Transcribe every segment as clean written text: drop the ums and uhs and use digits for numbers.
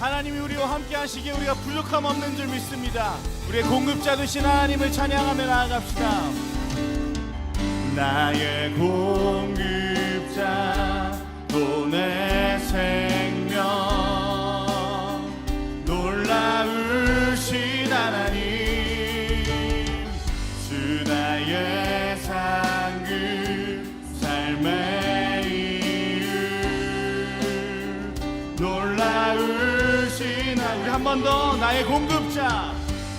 하나님이 우리와 함께 하시기에 우리가 부족함 없는 줄 믿습니다. 우리의 공급자 되신 하나님을 찬양하며 나아갑시다. 나의 공급자 또 내 생명 놀라우신 하나님 주 나의 상급 삶의 이유 놀라우신 하나님 우리 한 번 더 나의 공급자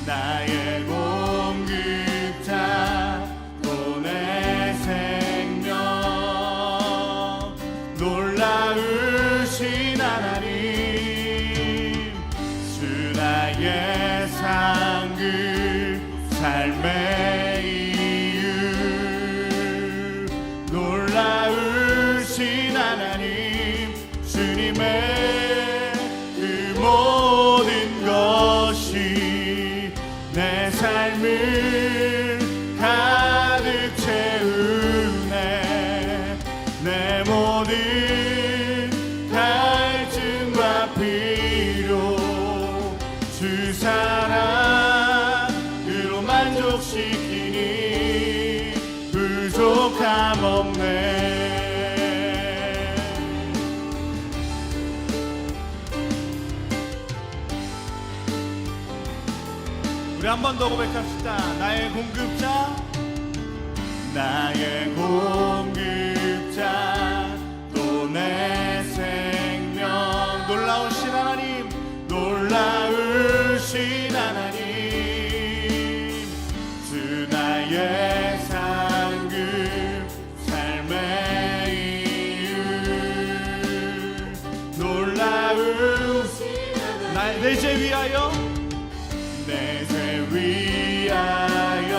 나의 공급자 또 내 생명 놀라우신 하나님 주 나의 상급 삶의 이유 놀라우신 하나님 주님의 그 모든 것이 내 삶을 가득 채우네 내 모든 갈증과 피로 주 사랑으로 만족시키니 부족함 없네. 우리 한 번 더 고백합시다. 나의 공급자 나의 공급자 또 내 생명 놀라우신 하나님 놀라우신 하나님 주 나의 상급 삶의 이유 놀라우신 하나님 내 죄 위하여 내 죄 위하여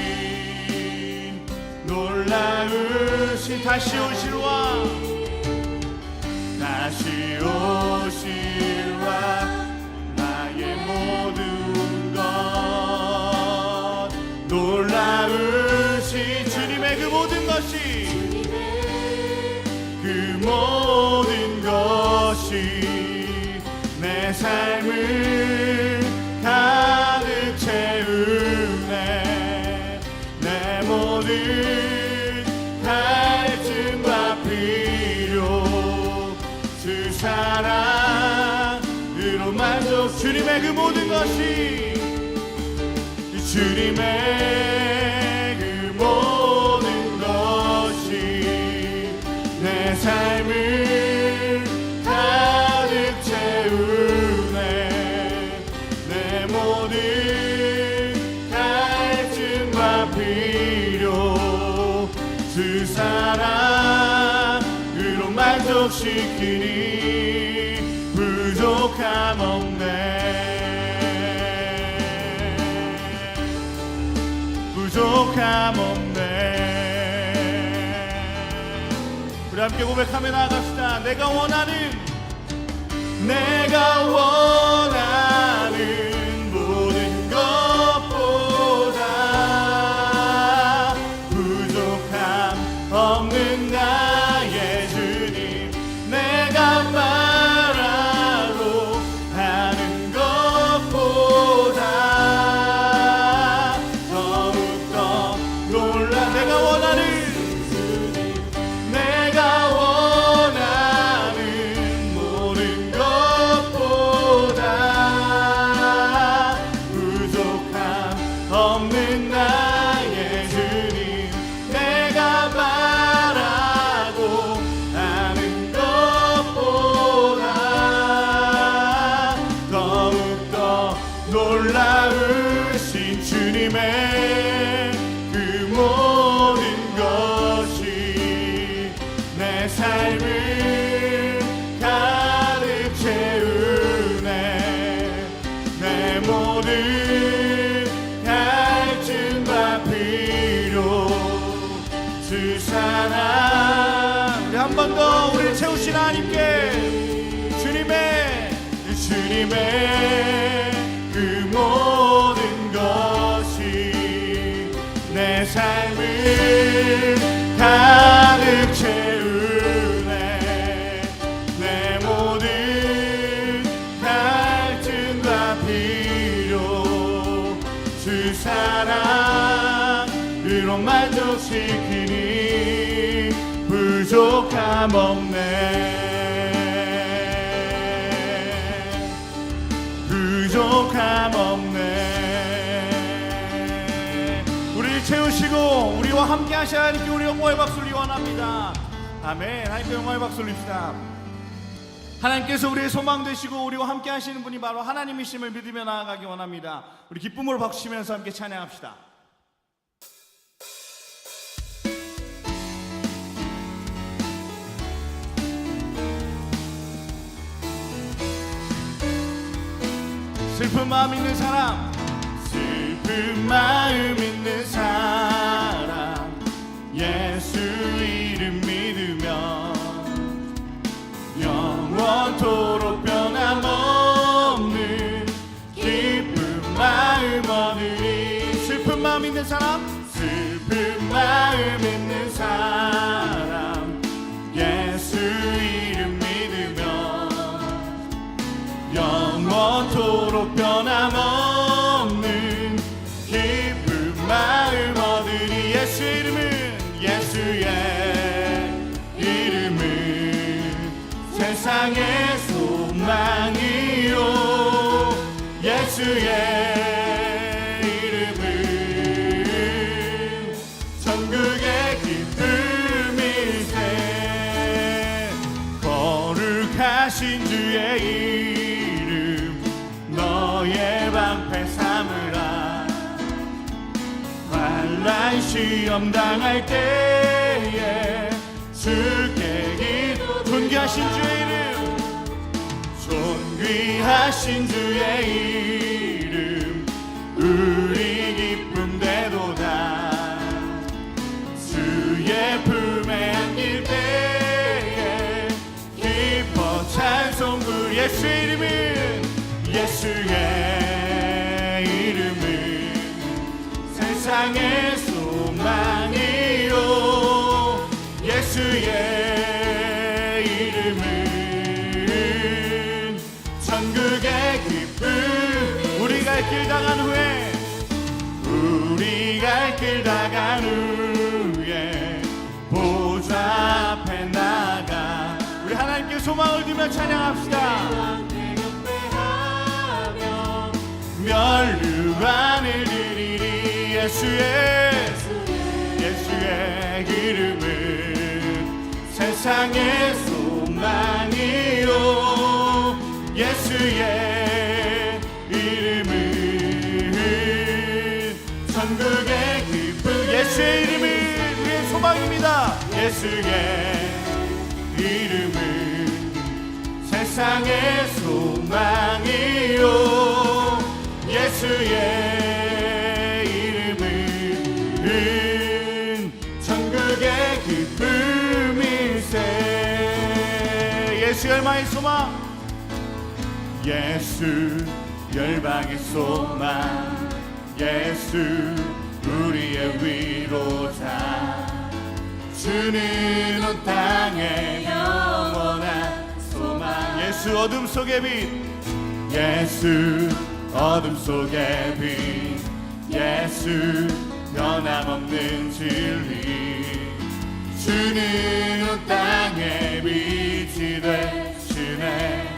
대속하신 놀라우신 다시 오실 왕 다시 오실 왕 나의 모든 것 놀라우신 주님의 그 모든 것이 그 모든 것이 내 삶을 가득 채우네 내 모든 갈증과 필요 주 사랑으로 만족 주님의 그 모든 것이 주님의 그 모든 것이 내 삶을 가득 채우네 내 모든 갈증과 필요 주 사랑으로 만족시키니 부족함 없네 부족함 없네. 우리 함께 고백하며 나아갑시다. 내가 원하는 모든 것보다 부족함 없는 나의 주님 내가 말하고 하는 것보다 더욱더 놀라 내가 원하는 모든 것보다 부족함 없는 나의 주님 내가 바라고 하는 것보다 더욱더 놀라우신 주님의 그 모든 것이 내 삶을 가득 채우네 내 모든 갈증과 필요 주 사랑 우리 한 번 더 우리를 채우신 하나님께 주님의 그 모든 것이 내 삶을 가득 채우네 부족함 없네. 부족함 없네. 우리를 채우시고 우리와 함께 하셔야 하니까 우리 영광의 박수를 원합니다. 아멘. 하나님께 영광의 박수를 드립시다. 하나님께서 우리의 소망 되시고 우리와 함께 하시는 분이 바로 하나님이심을 믿으며 나아가기 원합니다. 우리 기쁨으로 박수치면서 함께 찬양합시다. 슬픈 마음 있는 사람, 슬픈 마음 있는 사람, 예수 이름 믿으며 영원토록 변함없는 기쁜 마음 얻으리. 슬픈 마음 있는 사람, 슬픈 마음 있는 사람, 예수 이름 믿으며 영원토록 변함없는 기쁜 마음 얻으리. 예수의 이름은, 예수의 이름은 세상의 소망이요, 예수의 이름은 천국의 기쁨일세. 거룩하신 주의 이름 너의 방패 삼으라. 환난 시험 당할 때에 주께 기도. 존귀하신 주의 이름, 존귀하신 주의 이름 우리 기쁨 되도다. 주의 품에 안길 때에 기뻐 찬송 부르. 예수의 이름은, 예수의 이름은 세상의 소망이요, 예수의 이름은 천국의 기쁨. 우리가 갈 길 당한 후에, 우리가 갈 길 당한 후에 보좌 앞에 나가 우리 하나님께 소망을 두며 찬양합시다. 멸류관을 드리리. 예수의 이름은 세상의 소망이요, 예수의 이름은 천국의 기쁨. 예수의 이름은 우리의 소망입니다. 예수의 이름은 세상의 소망이요, 예수의 이름은 천국의 기쁨일세. 예수 열방의 소망, 예수 열방의 소망, 예수 우리의 위로자. 주는 온 땅의 영원한 소망. 예수 어둠 속의 빛, 예수 어둠 속의 빛, 예수 변함없는 진리. 주는 온 땅의 빛이 되시네.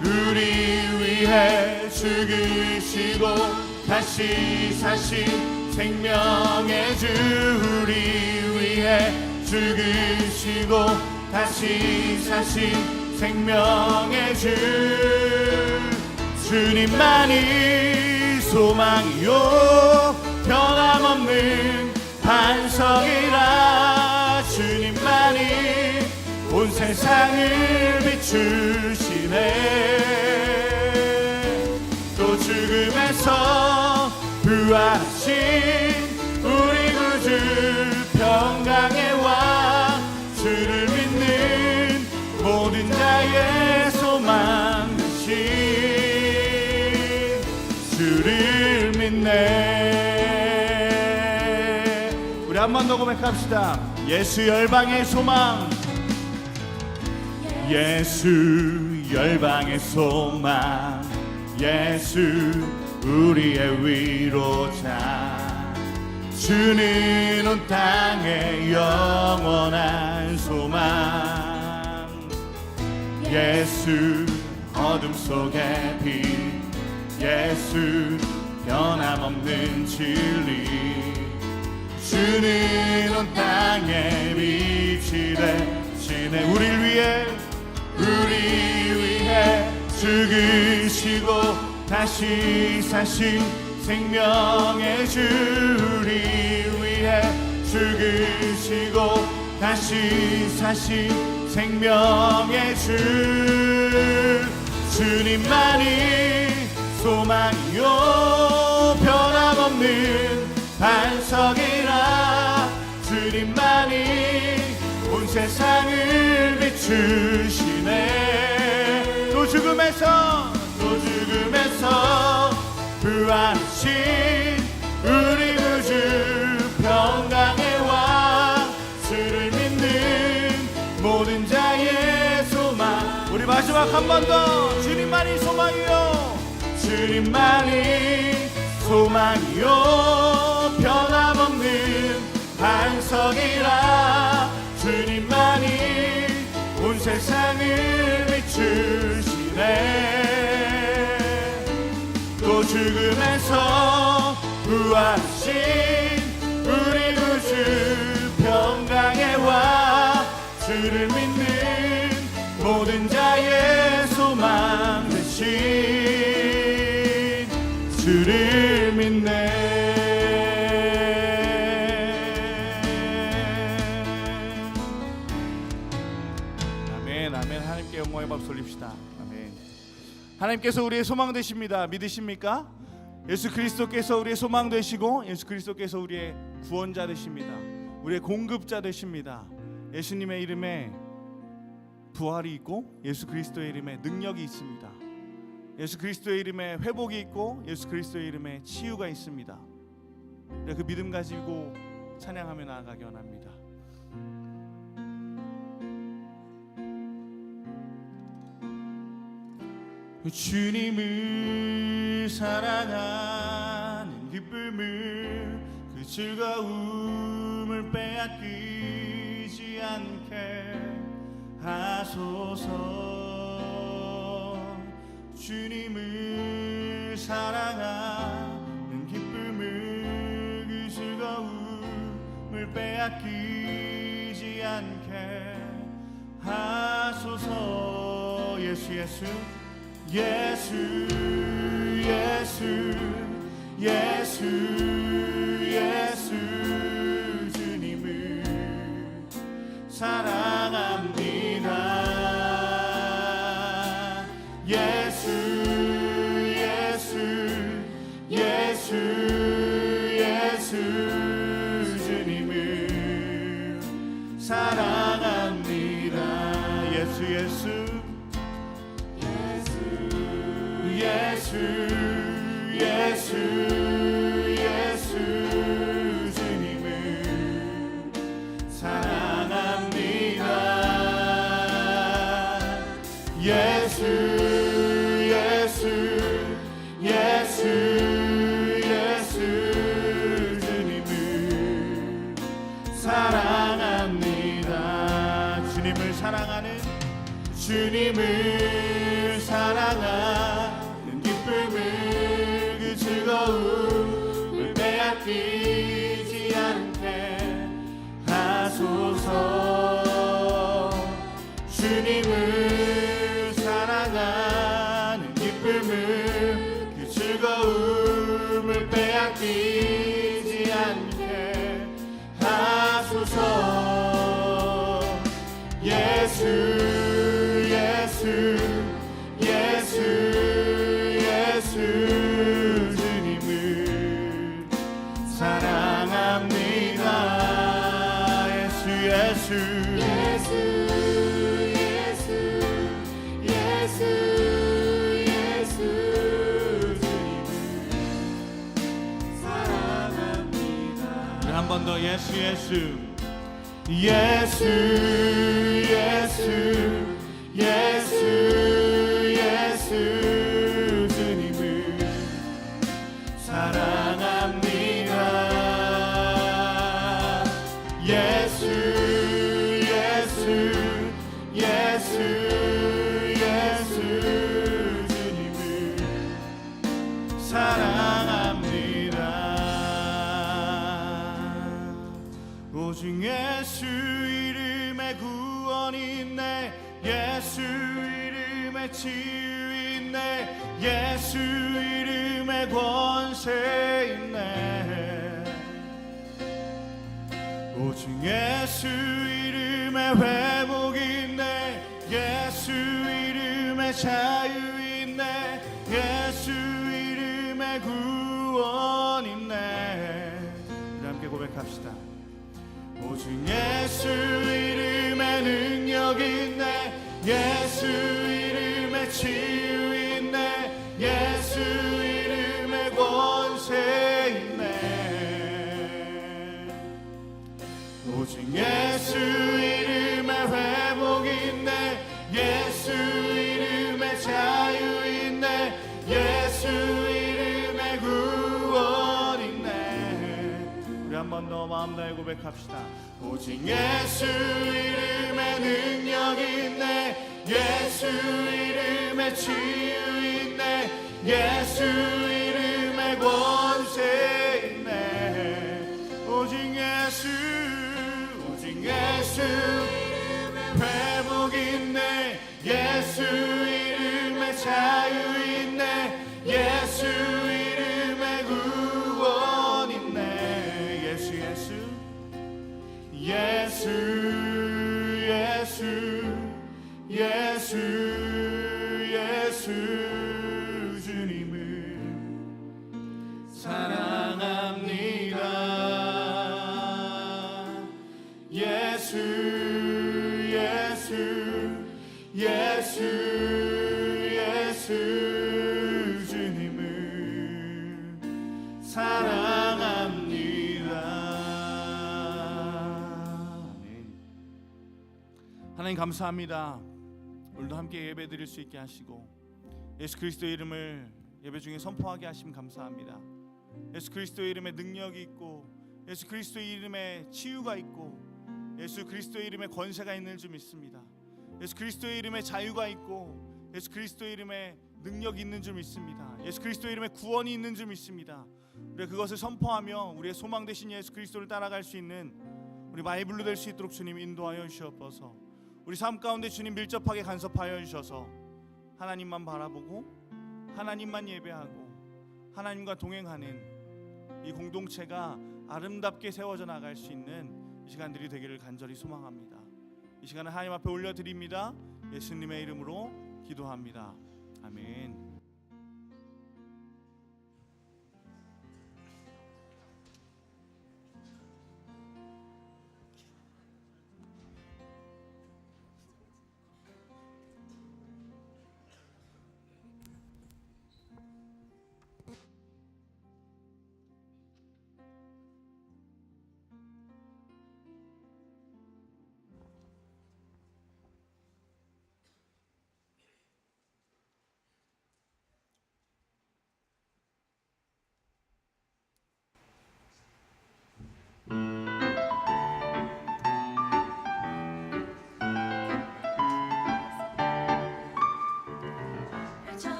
우리 위해 죽으시고 다시 사신 생명의 주. 우리 위해 죽으시고 다시 사신 생명의 주. 주님만이 소망이요, 변함없는 반석이라. 주님만이 온 세상을 비추시네. 또 죽음에서 부활하신 우리 구주 평강의 왕. 주를 믿는 모든 자의 소망 되신 주를 믿네. 우리 한 번 더 고백합시다. 예수 열방의 소망, 예수 열방의 소망, 예수 우리의 위로자. 주는 온 땅의 영원한 소망. 예수 어둠 속의 빛 예수 변함없는 진리 주는 온 땅에 빛이 되시네 우리 위해 죽으시고 다시 사신 생명의 주 우리 위해 죽으시고 다시 사신 생명의 주 주님만이 소망이요 변함없는 반석이라 주님만이 온 세상을 비추시네 또 죽음에서 부활하신 우리 구주 평강의 왕 주를 믿는 모든 자의 소망 우리 마지막 한 번 더 주님만이 소망이요 주님만이 소망이요 변함없는 반석이라 주님만이 온 세상을 비추시네 또 죽음에서 부활하신 우리 구주 평강의 왕 주를 믿는 모든 자의 소망 되신 주를 믿네 아멘 아멘 하나님께 영광의 밥 돌립시다 아멘 하나님께서 우리의 소망 되십니다 믿으십니까? 예수 그리스도께서 우리의 소망 되시고 예수 그리스도께서 우리의 구원자 되십니다 우리의 공급자 되십니다 예수님의 이름에 부활이 있고 예수 그리스도의 이름에 능력이 있습니다 예수 그리스도의 이름에 회복이 있고 예수 그리스도의 이름에 치유가 있습니다 그 믿음 가지고 찬양하며 나아가기 원합니다 주님을 사랑하는 기쁨을 그 즐거움을 빼앗기지 않게 하소서 주님을 사랑하는 기쁨을 그 즐거움을 빼앗기지 않게 하소서 예수 예수 예수 예수 예수 예수 주님을 사랑합니다 예수 예수 예수 예수 주님을 사랑합니다 예수 예수 예수 예수 예수 주님을 사랑합니다 예수 예수 예수 예수 주님을 사랑합니다 주님을 사랑하는 주님을 사랑하는 기쁨을 그 즐거움을 빼앗기지 않게 하소서 주님을 사랑하는 기쁨을 그 즐거움을 빼앗기지 않게 하소서 예수 예수 예수 예수 주님을 사랑합니다 예수 예수 예수 예수 예수 예수 주님을 사랑합니다 우리 한 번 더 예수 예수 예수 예수 예수 예수 주님을 사랑합니다 예수 예수 예수 예수 이름에 구원 있네. 예수 이름에 치유 있네. 예수 이름에 권세 있네. 오직 예수 이름에 회복 있네. 예수 이름에 자유 있네. 예수 이름에 구원 있네. 우리 함께 고백합시다. 오직 예수 이름에 능력 있네. 예수 이름에 치유 있네. 예수 이름에 권세 있네. 오직 예수 이름에 회복 있네. 예수 이름에 자유 있네. 예수 이름에 구원 있네. 우리 한 번 더 마음 다해 고백합시다. 오직 예수 이름에 능력 있네. 예수 이름에 치유 있네. 예수 이름에 권세 있네. 오직 예수 회복 있네. 예수 이름에 자유 있네. 예수 이름에 구원 있네. 예수 예수 예수 예수 예수 주님을 사랑합니다. 예수 예수 예수 예수 주님을 사랑합니다. 아멘. 하나님 감사합니다. 오늘도 함께 예배 드릴 수 있게 하시고 예수 그리스도의 이름을 예배 중에 선포하게 하심 감사합니다. 예수 그리스도의 이름에 능력이 있고 예수 그리스도의 이름에 치유가 있고 예수 그리스도의 이름에 권세가 있는 줄 믿습니다. 예수 그리스도의 이름에 자유가 있고 예수 그리스도의 이름에 능력이 있는 줄 믿습니다. 예수 그리스도의 이름에 구원이 있는 줄 믿습니다. 우리가 그것을 선포하며 우리의 소망 되신 예수 그리스도를 따라갈 수 있는 우리 마이블루 될 수 있도록 주님 인도하여 주시옵소서. 우리 삶 가운데 주님 밀접하게 간섭하여 주셔서 하나님만 바라보고 하나님만 예배하고 하나님과 동행하는 이 공동체가 아름답게 세워져 나갈 수 있는 이 시간들이 되기를 간절히 소망합니다. 이 시간을 하나님 앞에 올려드립니다. 예수님의 이름으로 기도합니다. 아멘.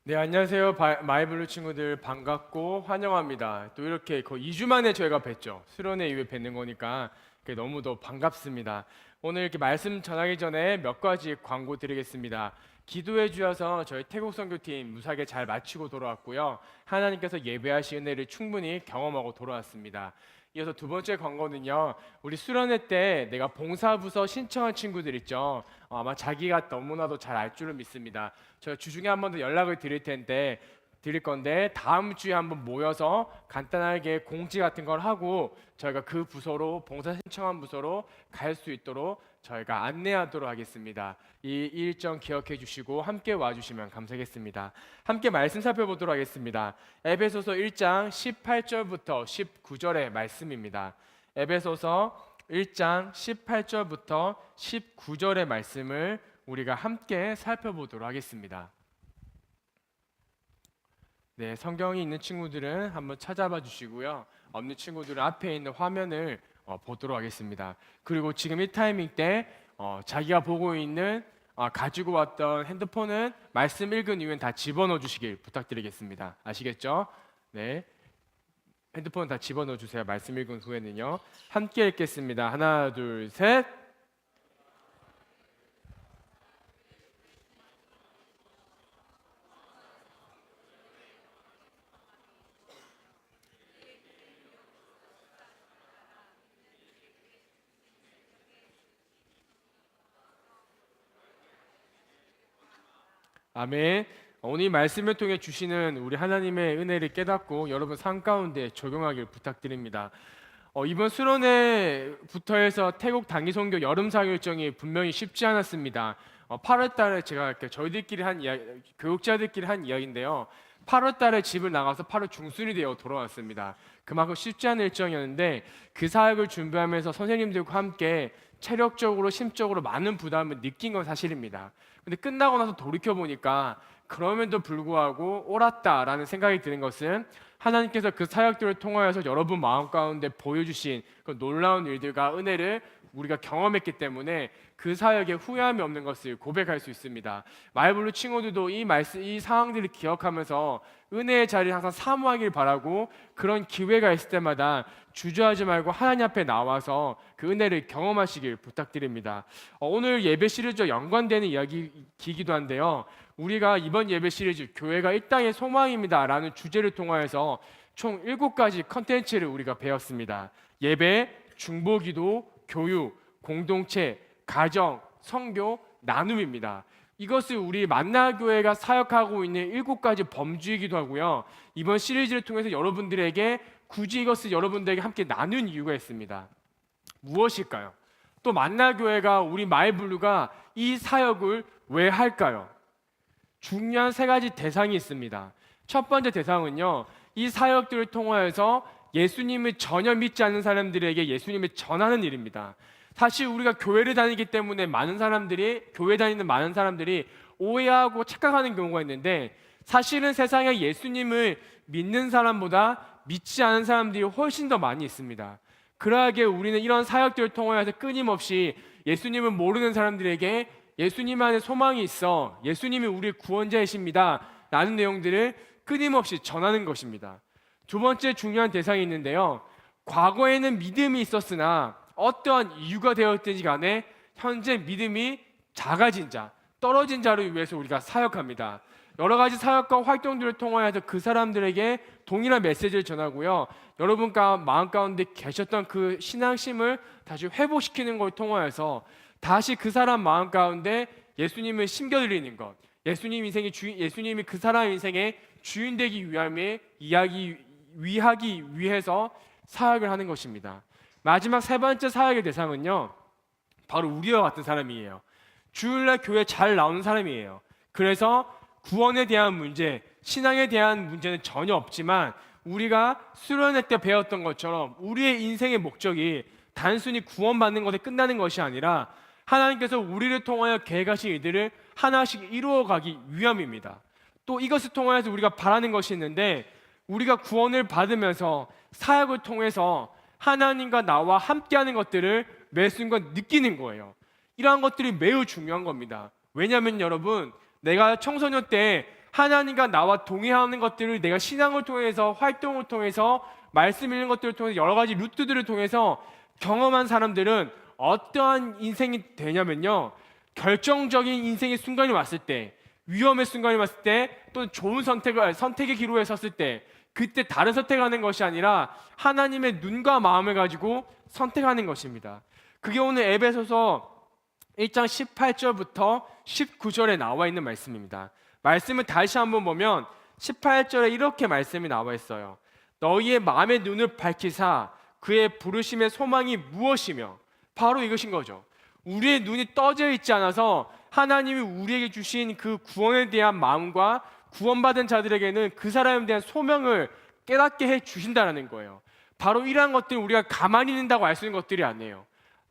네, 안녕하세요. 마이블루 친구들 반갑고 환영합니다. 또 이렇게 거의 2주 만에 저희가 뵀죠. 수련회 이후에 뵙는 거니까 너무도 반갑습니다. 오늘 이렇게 말씀 전하기 전에 몇 가지 광고 드리겠습니다. 기도해 주셔서 저희 태국 선교팀 무사하게 잘 마치고 돌아왔고요. 하나님께서 예배하신 은혜를 충분히 경험하고 돌아왔습니다. 이어서 두 번째 광고는요, 우리 수련회 때 내가 봉사부서 신청한 친구들 있죠. 아마 자기가 너무나도 잘 알 줄을 믿습니다. 저 주중에 한 번 더 연락을 드릴 건데 다음 주에 한번 모여서 간단하게 공지 같은 걸 하고 저희가 그 부서로, 봉사 신청한 부서로 갈 수 있도록 저희가 안내하도록 하겠습니다. 이 일정 기억해 주시고 함께 와주시면 감사하겠습니다. 함께 말씀 살펴보도록 하겠습니다. 에베소서 1장 18절부터 19절의 말씀입니다. 에베소서 1장 18절부터 19절의 말씀을 우리가 함께 살펴보도록 하겠습니다. 네, 성경이 있는 친구들은 한번 찾아봐 주시고요. 없는 친구들은 앞에 있는 화면을 보도록 하겠습니다. 그리고 지금 이 타이밍 때 자기가 보고 있는 가지고 왔던 핸드폰은 말씀 읽은 이후엔 다 집어넣어 주시길 부탁드리겠습니다. 아시겠죠? 네, 핸드폰 다 집어넣어 주세요. 말씀 읽은 후에는요. 함께 읽겠습니다. 하나, 둘, 셋. 아멘. 오늘 이 말씀을 통해 주시는 우리 하나님의 은혜를 깨닫고 여러분 삶 가운데 적용하길 부탁드립니다. 이번 수련회부터 해서 태국 단기 선교 여름 사역 일정이 분명히 쉽지 않았습니다. 8월 달에 제가 이렇게 저희들끼리 한 이야기, 교육자들끼리 한 이야기인데요. 8월 달에 집을 나가서 8월 중순이 되어 돌아왔습니다. 그만큼 쉽지 않은 일정이었는데 그 사역을 준비하면서 선생님들과 함께 체력적으로 심적으로 많은 부담을 느낀 건 사실입니다. 근데 끝나고 나서 돌이켜 보니까 그럼에도 불구하고 옳았다라는 생각이 드는 것은 하나님께서 그 사역들을 통하여서 여러분 마음 가운데 보여주신 그 놀라운 일들과 은혜를 우리가 경험했기 때문에 그 사역에 후회함이 없는 것을 고백할 수 있습니다. 마이블루 친구들도 이 상황들을 기억하면서 은혜의 자리를 항상 사모하길 바라고 그런 기회가 있을 때마다 주저하지 말고 하나님 앞에 나와서 그 은혜를 경험하시길 부탁드립니다. 오늘 예배 시리즈와 연관되는 이야기이기도 한데요. 우리가 이번 예배 시리즈 교회가 이 땅의 소망입니다 라는 주제를 통하여서 총 7가지 컨텐츠를 우리가 배웠습니다. 예배, 중보기도, 교육, 공동체, 가정, 선교, 나눔입니다. 이것을 우리 만나교회가 사역하고 있는 7가지 범주이기도 하고요. 이번 시리즈를 통해서 여러분들에게 굳이 이것을 여러분들에게 함께 나눈 이유가 있습니다. 무엇일까요? 또 만나교회가 우리 마이블루가 이 사역을 왜 할까요? 중요한 3가지 대상이 있습니다. 첫 번째 대상은요, 이 사역들을 통하여서 예수님을 전혀 믿지 않는 사람들에게 예수님을 전하는 일입니다. 사실 우리가 교회를 다니기 때문에 교회 다니는 많은 사람들이 오해하고 착각하는 경우가 있는데, 사실은 세상에 예수님을 믿는 사람보다 믿지 않은 사람들이 훨씬 더 많이 있습니다. 그러하기에 우리는 이런 사역들을 통하여서 끊임없이 예수님을 모르는 사람들에게 예수님 안에 소망이 있어, 예수님이 우리의 구원자이십니다 라는 내용들을 끊임없이 전하는 것입니다. 두 번째 중요한 대상이 있는데요, 과거에는 믿음이 있었으나 어떠한 이유가 되었든지 간에 현재 믿음이 작아진 자, 떨어진 자를 위해서 우리가 사역합니다. 여러 가지 사역과 활동들을 통하여서 그 사람들에게 동일한 메시지를 전하고요, 여러분과 마음 가운데 계셨던 그 신앙심을 다시 회복시키는 걸 통하여서 다시 그 사람 마음 가운데 예수님을 심겨드리는 것, 예수님이 그 사람 인생의 주인 되기 위하기 위해서 사역을 하는 것입니다. 마지막 3번째 사역의 대상은요, 바로 우리와 같은 사람이에요. 주일날 교회 잘 나오는 사람이에요. 그래서 구원에 대한 문제, 신앙에 대한 문제는 전혀 없지만 우리가 수련회 때 배웠던 것처럼 우리의 인생의 목적이 단순히 구원받는 것에 끝나는 것이 아니라 하나님께서 우리를 통하여 계획하신 일들을 하나씩 이루어가기 위함입니다. 또 이것을 통하여서 우리가 바라는 것이 있는데, 우리가 구원을 받으면서 사역을 통해서 하나님과 나와 함께하는 것들을 매 순간 느끼는 거예요. 이러한 것들이 매우 중요한 겁니다. 왜냐하면 여러분, 내가 청소년 때 하나님과 나와 동행하는 것들을 내가 신앙을 통해서, 활동을 통해서, 말씀 읽는 것들을 통해서, 여러 가지 루트들을 통해서 경험한 사람들은 어떠한 인생이 되냐면요, 결정적인 인생의 순간이 왔을 때, 위험의 순간이 왔을 때, 또는 좋은 선택의 기로에 섰을 때, 그때 다른 선택하는 것이 아니라 하나님의 눈과 마음을 가지고 선택하는 것입니다. 그게 오늘 에베소서 1장 18절부터 19절에 나와 있는 말씀입니다. 말씀을 다시 한번 보면 18절에 이렇게 말씀이 나와 있어요. 너희의 마음의 눈을 밝히사 그의 부르심의 소망이 무엇이며, 바로 이것인 거죠. 우리의 눈이 떠져 있지 않아서 하나님이 우리에게 주신 그 구원에 대한 마음과 구원받은 자들에게는 그 사람에 대한 소명을 깨닫게 해 주신다는 거예요. 바로 이러한 것들을 우리가 가만히 있는다고 알 수 있는 것들이 아니에요.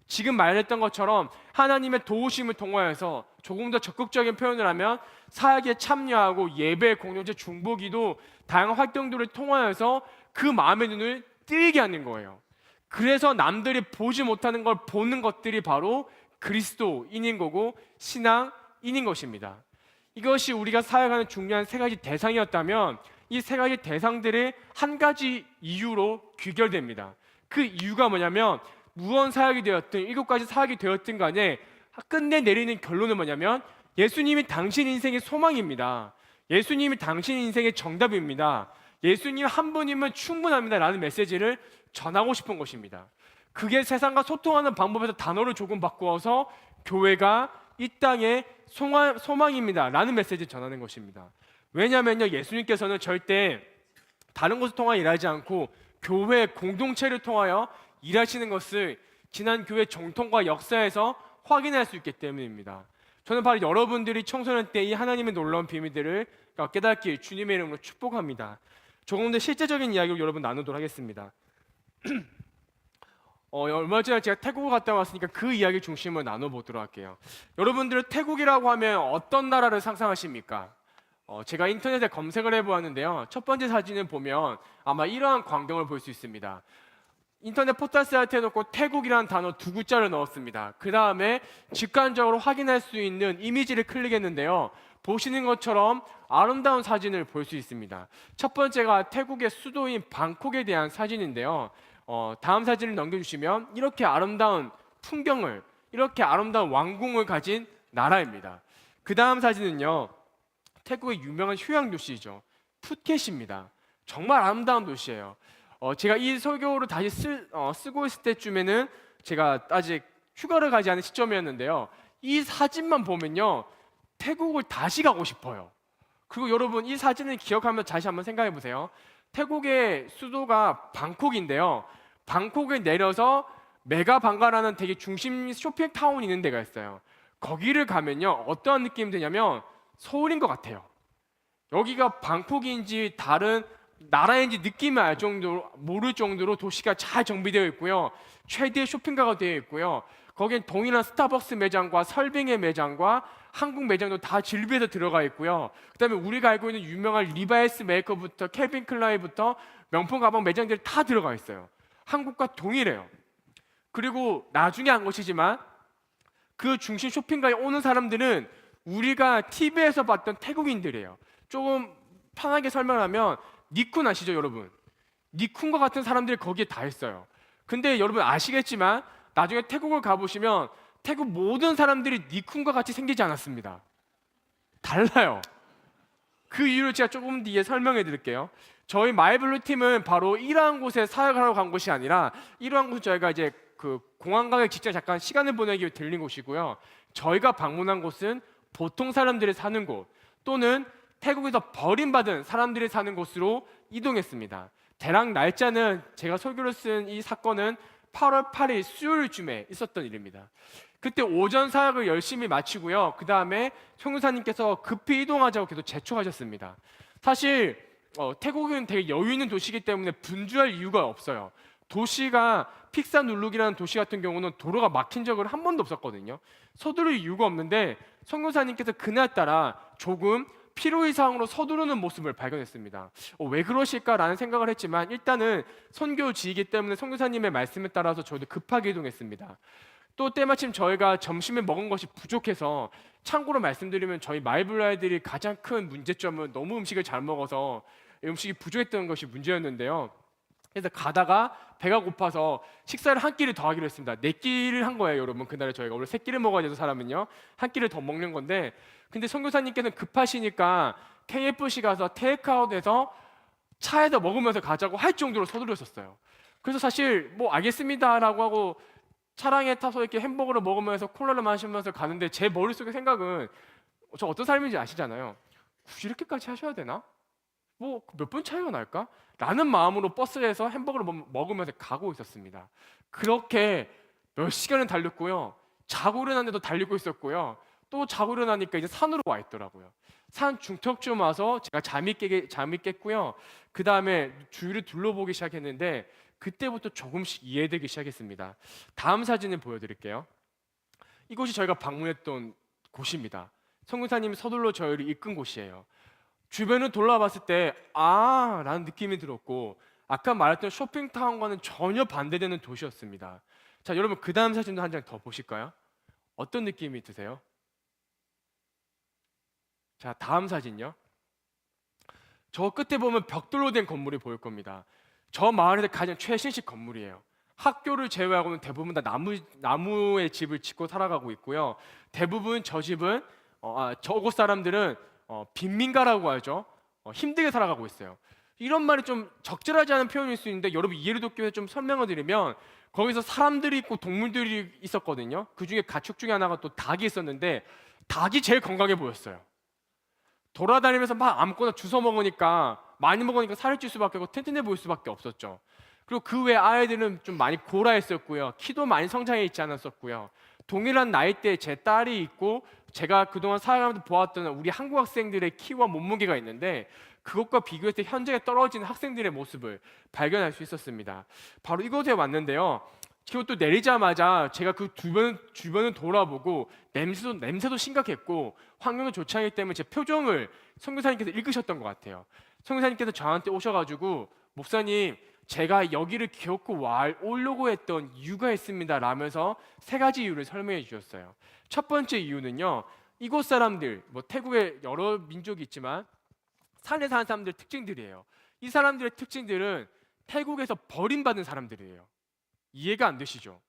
지금 말했던 것처럼 하나님의 도우심을 통하여서, 조금 더 적극적인 표현을 하면 사역에 참여하고 예배, 공동체, 중보기도, 다양한 활동들을 통하여서 그 마음의 눈을 뜨이게 하는 거예요. 그래서 남들이 보지 못하는 걸 보는 것들이 바로 그리스도인인 거고 신앙인인 것입니다. 이것이 우리가 사역하는 중요한 세 가지 대상이었다면, 이 세 가지 대상들이 한 가지 이유로 귀결됩니다. 그 이유가 뭐냐면, 무언 사역이 되었든 7가지 사역이 되었든 간에 끝내 내리는 결론은 뭐냐면, 예수님이 당신 인생의 소망입니다. 예수님이 당신 인생의 정답입니다. 예수님 한 분이면 충분합니다 라는 메시지를 전하고 싶은 것입니다. 그게 세상과 소통하는 방법에서 단어를 조금 바꾸어서 교회가 이 땅의 소망입니다 라는 메시지를 전하는 것입니다. 왜냐하면요, 예수님께서는 절대 다른 곳을 통하여 일하지 않고 교회 공동체를 통하여 일하시는 것을 지난 교회 정통과 역사에서 확인할 수 있기 때문입니다. 저는 바로 여러분들이 청소년 때 이 하나님의 놀라운 비밀들을 깨닫길 주님의 이름으로 축복합니다. 조금 더 실제적인 이야기를 여러분 나누도록 하겠습니다. 얼마 전에 제가 태국을 갔다 왔으니까 그 이야기 중심으로 나눠보도록 할게요. 여러분들은 태국이라고 하면 어떤 나라를 상상하십니까? 제가 인터넷에 검색을 해보았는데요, 첫 번째 사진을 보면 아마 이러한 광경을 볼 수 있습니다. 인터넷 포털 사이트에 놓고 태국이라는 단어 2글자를 넣었습니다. 그 다음에 직관적으로 확인할 수 있는 이미지를 클릭했는데요, 보시는 것처럼 아름다운 사진을 볼 수 있습니다. 첫 번째가 태국의 수도인 방콕에 대한 사진인데요, 다음 사진을 넘겨주시면 이렇게 아름다운 풍경을, 이렇게 아름다운 왕궁을 가진 나라입니다. 그 다음 사진은요, 태국의 유명한 휴양 도시죠, 푸켓입니다. 정말 아름다운 도시예요. 제가 이 설교를 다시 쓰고 있을 때쯤에는 제가 아직 휴가를 가지 않은 시점이었는데요, 이 사진만 보면요 태국을 다시 가고 싶어요. 그리고 여러분, 이 사진을 기억하면 다시 한번 생각해 보세요. 태국의 수도가 방콕인데요, 방콕에 내려서 메가방가라는 되게 중심 쇼핑타운이 있는 데가 있어요. 거기를 가면요 어떠한 느낌이 드냐면 서울인 것 같아요. 여기가 방콕인지 다른 나라인지 느낌이 알 정도로, 모를 정도로 도시가 잘 정비되어 있고요, 최대의 쇼핑가가 되어 있고요, 거기엔 동일한 스타벅스 매장과 설빙의 매장과 한국 매장도 다 진비해서 들어가 있고요, 그 다음에 우리가 알고 있는 유명한 리바이스 메이커부터 캘빈 클라인부터 명품 가방 매장들이 다 들어가 있어요. 한국과 동일해요. 그리고 나중에 한 것이지만 그 중심 쇼핑가에 오는 사람들은 우리가 TV에서 봤던 태국인들이에요. 조금 편하게 설명하면 니쿤 아시죠 여러분? 니쿤과 같은 사람들이 거기에 다 있어요. 근데 여러분 아시겠지만 나중에 태국을 가보시면 태국 모든 사람들이 니쿤과 같이 생기지 않았습니다. 달라요. 그 이유를 제가 조금 뒤에 설명해 드릴게요. 저희 마이블루 팀은 바로 이러한 곳에 사역하러 간 곳이 아니라, 이러한 곳은 저희가 이제 그 공항 가기 직전 잠깐 시간을 보내기 위해 들린 곳이고요, 저희가 방문한 곳은 보통 사람들이 사는 곳 또는 태국에서 버림받은 사람들이 사는 곳으로 이동했습니다. 대략 날짜는, 제가 설교를 쓴 이 사건은 8월 8일 수요일쯤에 있었던 일입니다. 그때 오전 사역을 열심히 마치고요, 그 다음에 총무사님께서 급히 이동하자고 계속 재촉하셨습니다. 사실 태국은 되게 여유 있는 도시이기 때문에 분주할 이유가 없어요. 도시가 픽사 눌룩이라는 도시 같은 경우는 도로가 막힌 적은 한 번도 없었거든요. 서두를 이유가 없는데 선교사님께서 그날따라 조금 필요 이상으로 서두르는 모습을 발견했습니다. 왜 그러실까라는 생각을 했지만 일단은 선교지이기 때문에 선교사님의 말씀에 따라서 저도 급하게 이동했습니다. 또 때마침 저희가 점심에 먹은 것이 부족해서, 참고로 말씀드리면 저희 마이블라이들이 가장 큰 문제점은 너무 음식을 잘 먹어서 음식이 부족했던 것이 문제였는데요. 그래서 가다가 배가 고파서 식사를 한 끼를 더 하기로 했습니다. 네 끼를 한 거예요, 여러분. 그날에 저희가 원래 세 끼를 먹어야 돼서 사람은요, 한 끼를 더 먹는 건데, 근데 선교사님께서는 급하시니까 KFC 가서 테이크아웃해서 차에서 먹으면서 가자고 할 정도로 서두르셨어요. 그래서 사실 뭐 알겠습니다라고 하고 차량에 타서 이렇게 햄버거를 먹으면서 콜라를 마시면서 가는데, 제 머릿속의 생각은 저 어떤 삶인지 아시잖아요. 굳이 이렇게까지 하셔야 되나? 뭐 몇 분 차이가 날까? 라는 마음으로 버스에서 햄버거를 먹으면서 가고 있었습니다. 그렇게 몇 시간을 달렸고요. 자고 일어났는데도 달리고 있었고요. 또 자고 일어나니까 이제 산으로 와 있더라고요. 산 중턱쯤 와서 제가 잠이 깼고요. 그 다음에 주위를 둘러보기 시작했는데 그때부터 조금씩 이해되기 시작했습니다. 다음 사진을 보여드릴게요. 이곳이 저희가 방문했던 곳입니다. 선교사님이 서둘러 저희를 이끈 곳이에요. 주변을 돌아봤을 때 라는 느낌이 들었고, 아까 말했던 쇼핑타운과는 전혀 반대되는 도시였습니다. 자, 여러분 그 다음 사진도 한 장 더 보실까요? 어떤 느낌이 드세요? 자, 다음 사진요. 저 끝에 보면 벽돌로 된 건물이 보일 겁니다. 저 마을에서 가장 최신식 건물이에요. 학교를 제외하고는 대부분 다 나무의 집을 짓고 살아가고 있고요. 대부분 저 집은 저곳 사람들은 빈민가라고 하죠. 힘들게 살아가고 있어요. 이런 말이 좀 적절하지 않은 표현일 수 있는데, 여러분 이해를 돕기 위해서 좀 설명을 드리면, 거기서 사람들이 있고 동물들이 있었거든요. 그 중에 가축 중에 하나가 또 닭이 있었는데, 닭이 제일 건강해 보였어요. 돌아다니면서 막 아무거나 주워 먹으니까, 많이 먹으니까 살이 찔 수밖에 없고 튼튼해 보일 수밖에 없었죠. 그리고 그 외 아이들은 좀 많이 고라했었고요. 키도 많이 성장해 있지 않았었고요. 동일한 나이대 제 딸이 있고, 제가 그동안 살아가면서 보았던 우리 한국 학생들의 키와 몸무게가 있는데, 그것과 비교했을 때 현저히 떨어진 학생들의 모습을 발견할 수 있었습니다. 바로 이곳에 왔는데요. 그리고 또 내리자마자 제가 그 주변을 돌아보고 냄새도 심각했고 환경이 좋지 않기 때문에 제 표정을 선교사님께서 읽으셨던 것 같아요. 선교사님께서 저한테 오셔가지고, 목사님, 제가 여기를 기어코 오려고 했던 이유가 있습니다 라면서 세 가지 이유를 설명해 주셨어요. 첫 번째 이유는요, 이곳 사람들, 뭐 태국에 여러 민족이 있지만 산에 사는 사람들 특징들이에요. 이 사람들의 특징들은 태국에서 버림받은 사람들이에요. 이해가 안 되시죠?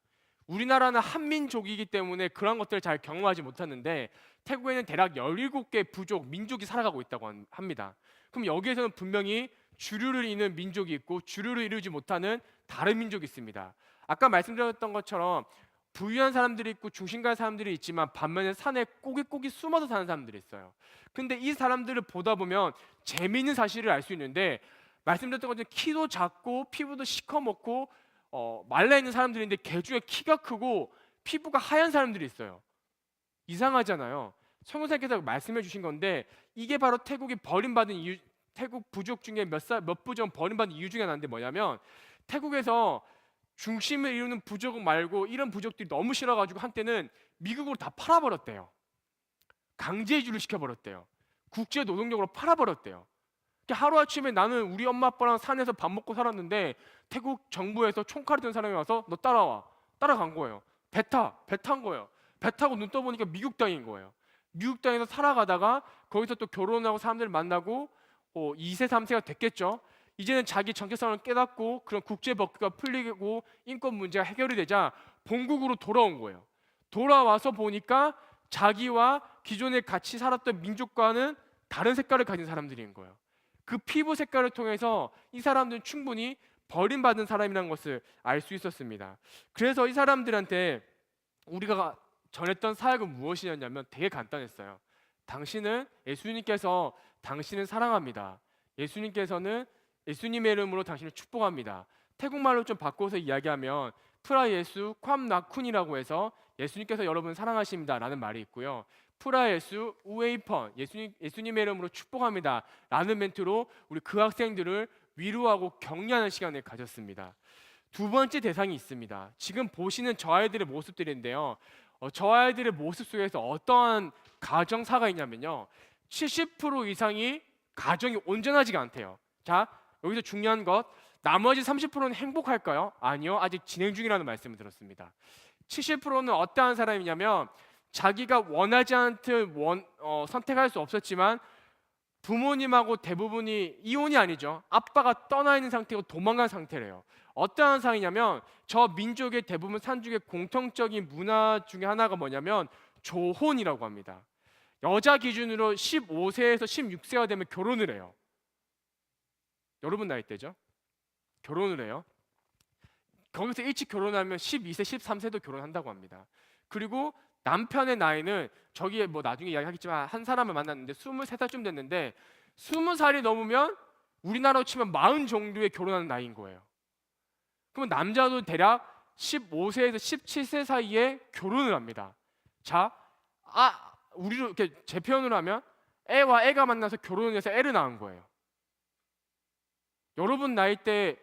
우리나라는 한민족이기 때문에 그런 것들을 잘 경험하지 못하는데, 태국에는 대략 17개 부족, 민족이 살아가고 있다고 합니다. 그럼 여기에서는 분명히 주류를 잇는 민족이 있고 주류를 이루지 못하는 다른 민족이 있습니다. 아까 말씀드렸던 것처럼 부유한 사람들이 있고 중심가의 사람들이 있지만, 반면에 산에 꼬깃꼬깃 숨어서 사는 사람들이 있어요. 근데 이 사람들을 보다 보면 재미있는 사실을 알 수 있는데, 말씀드렸던 것처럼 키도 작고 피부도 시커멓고 말라있는 사람들인데, 개 중에 키가 크고 피부가 하얀 사람들이 있어요. 이상하잖아요. 성교사님께서 말씀해 주신 건데, 이게 바로 태국이 버림받은 이유, 태국 부족 중에 몇 부족 버림받은 이유 중에 하나인데, 뭐냐면 태국에서 중심을 이루는 부족 말고 이런 부족들이 너무 싫어가지고 한때는 미국으로 다 팔아버렸대요. 강제 이주를 시켜버렸대요. 국제 노동력으로 팔아버렸대요. 하루아침에 나는 우리 엄마 아빠랑 산에서 밥 먹고 살았는데, 태국 정부에서 총칼이 든 사람이 와서 너 따라와. 따라간 거예요. 배 탄 거예요. 배 타고 눈 떠보니까 미국 땅인 거예요. 미국 땅에서 살아가다가 거기서 또 결혼하고 사람들을 만나고 2세 3세가 됐겠죠. 이제는 자기 정체성을 깨닫고 그런 국제 법규가 풀리고 인권 문제가 해결이 되자 본국으로 돌아온 거예요. 돌아와서 보니까 자기와 기존에 같이 살았던 민족과는 다른 색깔을 가진 사람들인 거예요. 그 피부 색깔을 통해서 이 사람들은 충분히 버림받은 사람이라는 것을 알 수 있었습니다. 그래서 이 사람들한테 우리가 전했던 사역은 무엇이었냐면 되게 간단했어요. 당신은 예수님께서 당신을 사랑합니다. 예수님의 이름으로 당신을 축복합니다. 태국말로 좀 바꿔서 이야기하면 프라 예수 쿰 나쿤이라고 해서 예수님께서 여러분 사랑하십니다 라는 말이 있고요. 프라예수 우에이펀 예수님의 이름으로 축복합니다 라는 멘트로 우리 그 학생들을 위로하고 격려하는 시간을 가졌습니다. 두 번째 대상이 있습니다. 지금 보시는 저 아이들의 모습들인데요. 저 아이들의 모습 속에서 어떠한 가정사가 있냐면요, 70% 이상이 가정이 온전하지가 않대요. 자, 여기서 중요한 것, 나머지 30%는 행복할까요? 아니요, 아직 진행 중이라는 말씀을 들었습니다. 70%는 어떠한 사람이냐면 자기가 원하지 않든 선택할 수 없었지만 부모님하고 대부분이 이혼이 아니죠, 아빠가 떠나 있는 상태고 도망간 상태래요. 어떠한 상이냐면 저 민족의 대부분 산족의 공통적인 문화 중에 하나가 뭐냐면 조혼이라고 합니다. 여자 기준으로 15세에서 16세가 되면 결혼을 해요. 여러분 나이대죠? 결혼을 해요. 거기서 일찍 결혼하면 12세, 13세도 결혼한다고 합니다. 그리고 남편의 나이는 저기 뭐 나중에 이야기하겠지만 한 사람을 만났는데 23살쯤 됐는데 20살이 넘으면 우리나라로 치면 40 정도에 결혼하는 나이인 거예요. 그러면 남자도 대략 15세에서 17세 사이에 결혼을 합니다. 자, 우리로 이렇게 제 표현으로 하면 애와 애가 만나서 결혼을 해서 애를 낳은 거예요. 여러분 나이 때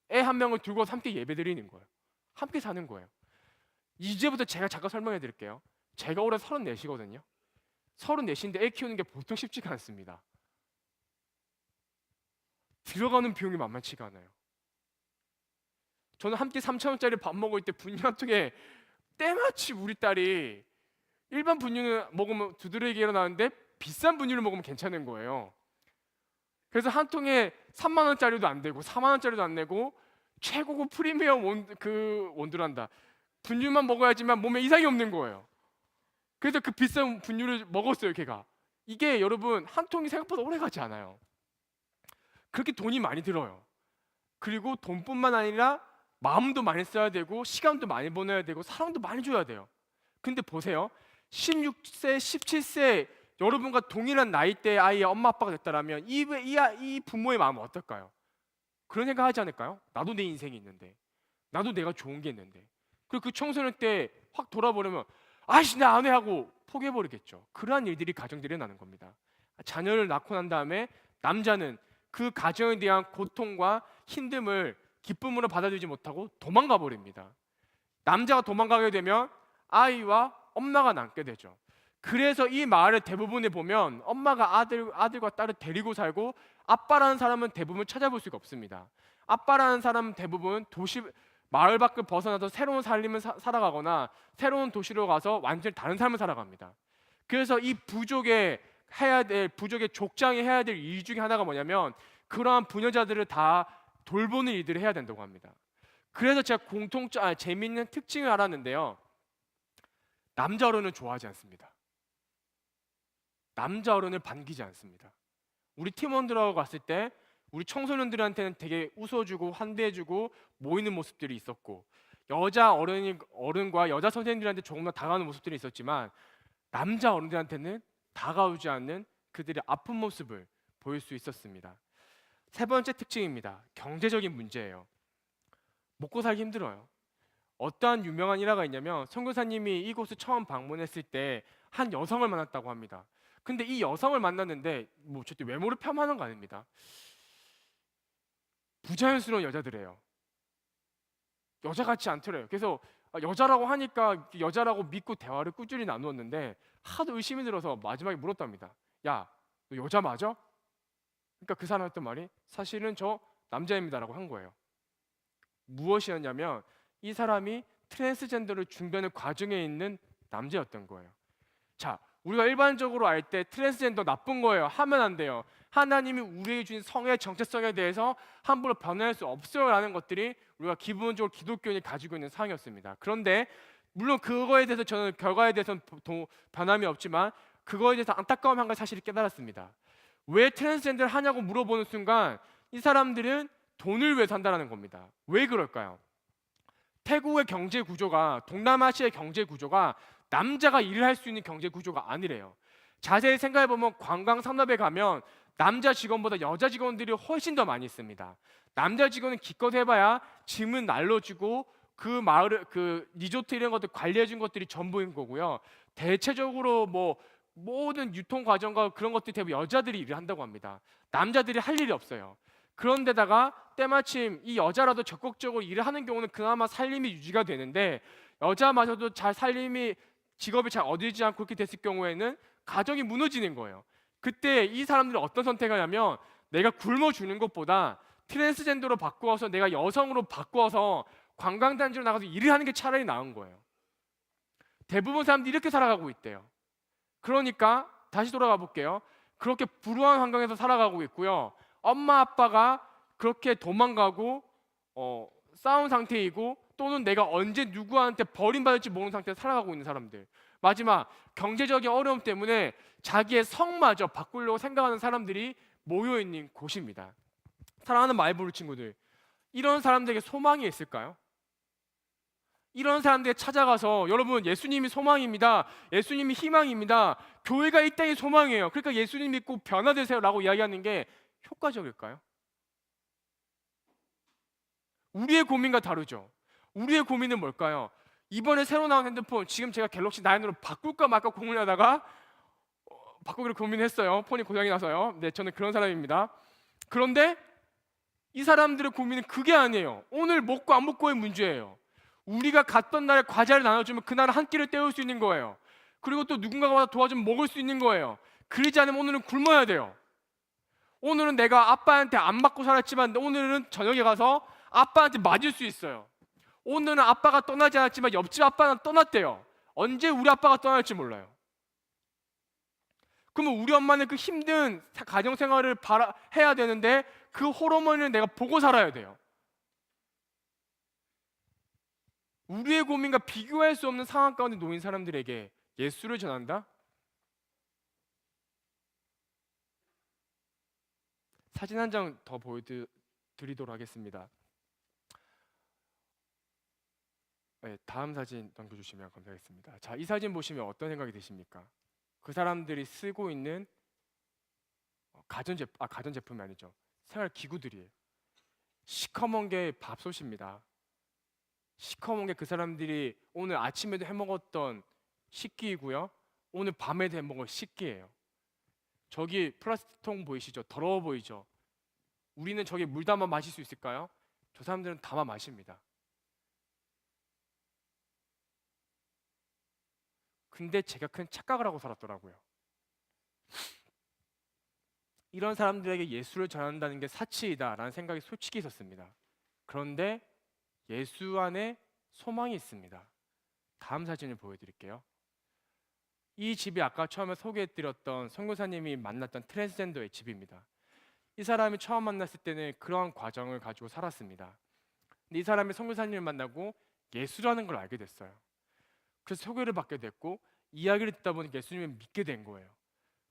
애 한 명을 들고 함께 예배드리는 거예요. 함께 사는 거예요. 이제부터 제가 잠깐 설명해 드릴게요. 제가 올해 34이거든요. 34인데 애 키우는 게 보통 쉽지가 않습니다. 들어가는 비용이 만만치가 않아요. 저는 함께 3,000원짜리 밥 먹을 때 분유 한 통에 때마치 우리 딸이 일반 분유는 먹으면 두드러기게 일어나는데 비싼 분유를 먹으면 괜찮은 거예요. 그래서 한 통에 3만 원짜리도 안 되고 4만 원짜리도 안 내고 최고급 프리미엄 원두란다. 분유만 먹어야지만 몸에 이상이 없는 거예요. 그래서 그 비싼 분유를 먹었어요, 걔가. 이게 여러분 한 통이 생각보다 오래 가지 않아요. 그렇게 돈이 많이 들어요. 그리고 돈뿐만 아니라 마음도 많이 써야 되고 시간도 많이 보내야 되고 사랑도 많이 줘야 돼요. 근데 보세요. 16세, 17세 여러분과 동일한 나이대의 아이의 엄마 아빠가 됐다라면 이 부모의 마음은 어떨까요? 그런 생각 하지 않을까요? 나도 내 인생이 있는데, 나도 내가 좋은 게 있는데. 그리고 그 청소년 때 확 돌아보려면 아이씨 나 안 해 하고 포기해버리겠죠. 그러한 일들이 가정들이 나는 겁니다. 자녀를 낳고 난 다음에 남자는 그 가정에 대한 고통과 힘듦을 기쁨으로 받아들이지 못하고 도망가 버립니다. 남자가 도망가게 되면 아이와 엄마가 남게 되죠. 그래서 이 마을의 대부분에 보면 엄마가 아들과 딸을 데리고 살고 아빠라는 사람은 대부분 찾아볼 수가 없습니다. 아빠라는 사람은 대부분 마을 밖을 벗어나서 새로운 삶을 살아가거나 새로운 도시로 가서 완전히 다른 삶을 살아갑니다. 그래서 이 부족의 족장이 해야 될 일 중에 하나가 뭐냐면 그러한 부녀자들을 다 돌보는 일들을 해야 된다고 합니다. 그래서 제가 재미있는 특징을 알았는데요. 남자 어른을 좋아하지 않습니다. 남자 어른을 반기지 않습니다. 우리 팀원들하고 갔을 때 우리 청소년들한테는 되게 웃어주고 환대해주고 모이는 모습들이 있었고 여자 어른과 여자 선생님들한테 조금 더 다가가는 모습들이 있었지만 남자 어른들한테는 다가오지 않는 그들의 아픈 모습을 보일 수 있었습니다. 세 번째 특징입니다. 경제적인 문제예요. 먹고 살기 힘들어요. 어떠한 유명한 일화가 있냐면 선교사님이 이곳을 처음 방문했을 때 한 여성을 만났다고 합니다. 근데 이 여성을 만났는데 뭐 절대 외모를 폄하하는 거 아닙니다. 부자연스러운 여자들이에요. 여자 같지 않더래요. 그래서 여자라고 하니까 여자라고 믿고 대화를 꾸준히 나누었는데 하도 의심이 들어서 마지막에 물었답니다. 야, 너 여자 맞아? 그러니까 그 사람 했던 말이 사실은 저 남자입니다라고 한 거예요. 무엇이었냐면 이 사람이 트랜스젠더를 준비하는 과정에 있는 남자였던 거예요. 자, 우리가 일반적으로 알 때 트랜스젠더 나쁜 거예요. 하면 안 돼요. 하나님이 우리에게 주신 성의 정체성에 대해서 함부로 변할 수 없어요 라는 것들이 우리가 기본적으로 기독교인이 가지고 있는 사항이었습니다. 그런데 물론 그거에 대해서 저는 결과에 대해서는 변함이 없지만 그거에 대해서 안타까움 한 가지 사실을 깨달았습니다. 왜 트랜스젠더를 하냐고 물어보는 순간 이 사람들은 돈을 위해 산다는 겁니다. 왜 그럴까요? 태국의 경제 구조가 동남아시아의 경제 구조가 남자가 일을 할 수 있는 경제 구조가 아니래요. 자세히 생각해 보면 관광 산업에 가면 남자 직원보다 여자 직원들이 훨씬 더 많이 있습니다. 남자 직원은 기껏 해봐야 짐은 날려주고 그 마을을 그 리조트 이런 것들 관리해 준 것들이 전부인 거고요. 대체적으로 뭐 모든 유통 과정과 그런 것들이 대부분 여자들이 일을 한다고 합니다. 남자들이 할 일이 없어요. 그런데다가 때마침 이 여자라도 적극적으로 일을 하는 경우는 그나마 살림이 유지가 되는데, 여자마저도 잘 살림이 직업이 잘 얻어지지 않고 그렇게 됐을 경우에는 가정이 무너지는 거예요. 그때 이 사람들이 어떤 선택을 하냐면, 내가 굶어 죽는 것보다 트랜스젠더로 바꾸어서 내가 여성으로 바꾸어서 관광단지로 나가서 일을 하는 게 차라리 나은 거예요. 대부분 사람들이 이렇게 살아가고 있대요. 그러니까 다시 돌아가 볼게요. 그렇게 불우한 환경에서 살아가고 있고요. 엄마 아빠가 그렇게 도망가고 싸운 상태이고, 또는 내가 언제 누구한테 버림받을지 모르는 상태에서 살아가고 있는 사람들. 마지막, 경제적인 어려움 때문에 자기의 성마저 바꾸려고 생각하는 사람들이 모여 있는 곳입니다. 사랑하는 말부르 친구들, 이런 사람들에게 소망이 있을까요? 이런 사람들에게 찾아가서, 여러분 예수님이 소망입니다, 예수님이 희망입니다, 교회가 이 땅의 소망이에요, 그러니까 예수님 믿고 변화되세요 라고 이야기하는 게 효과적일까요? 우리의 고민과 다르죠. 우리의 고민은 뭘까요? 이번에 새로 나온 핸드폰, 지금 제가 갤럭시 9으로 바꿀까 말까 고민하다가 바꾸기로 고민했어요. 폰이 고장이 나서요. 네, 저는 그런 사람입니다. 그런데 이 사람들의 고민은 그게 아니에요. 오늘 먹고 안 먹고의 문제예요. 우리가 갔던 날에 과자를 나눠주면 그날 한 끼를 때울 수 있는 거예요. 그리고 또 누군가가 와서 도와주면 먹을 수 있는 거예요. 그러지 않으면 오늘은 굶어야 돼요. 오늘은 내가 아빠한테 안 맞고 살았지만 오늘은 저녁에 가서 아빠한테 맞을 수 있어요. 오늘은 아빠가 떠나지 않았지만 옆집 아빠는 떠났대요. 언제 우리 아빠가 떠날지 몰라요. 그러면 우리 엄마는 그 힘든 가정생활을 해야 되는데 그 호르몬을 내가 보고 살아야 돼요. 우리의 고민과 비교할 수 없는 상황 가운데 놓인 사람들에게 예수를 전한다? 사진 한 장 더 보여드리도록 하겠습니다. 네, 다음 사진 넘겨주시면 감사하겠습니다. 자, 이 사진 보시면 어떤 생각이 드십니까? 그 사람들이 쓰고 있는 가전제품이 아니죠. 생활 기구들이에요. 시커먼 게 밥솥입니다. 시커먼 게 그 사람들이 오늘 아침에도 해먹었던 식기이고요. 오늘 밤에도 해먹을 식기예요. 저기 플라스틱 통 보이시죠? 더러워 보이죠? 우리는 저기 물 담아 마실 수 있을까요? 저 사람들은 담아 마십니다. 근데 제가 큰 착각을 하고 살았더라고요. 이런 사람들에게 예수를 전한다는 게 사치이다라는 생각이 솔직히 있었습니다. 그런데 예수 안에 소망이 있습니다. 다음 사진을 보여드릴게요. 이 집이 아까 처음에 소개해드렸던 선교사님이 만났던 트랜스젠더의 집입니다. 이 사람이 처음 만났을 때는 그러한 과정을 가지고 살았습니다. 근데 이 사람이 선교사님을 만나고 예수라는 걸 알게 됐어요. 그래서 소개를 받게 됐고 이야기를 듣다 보니까 예수님을 믿게 된 거예요.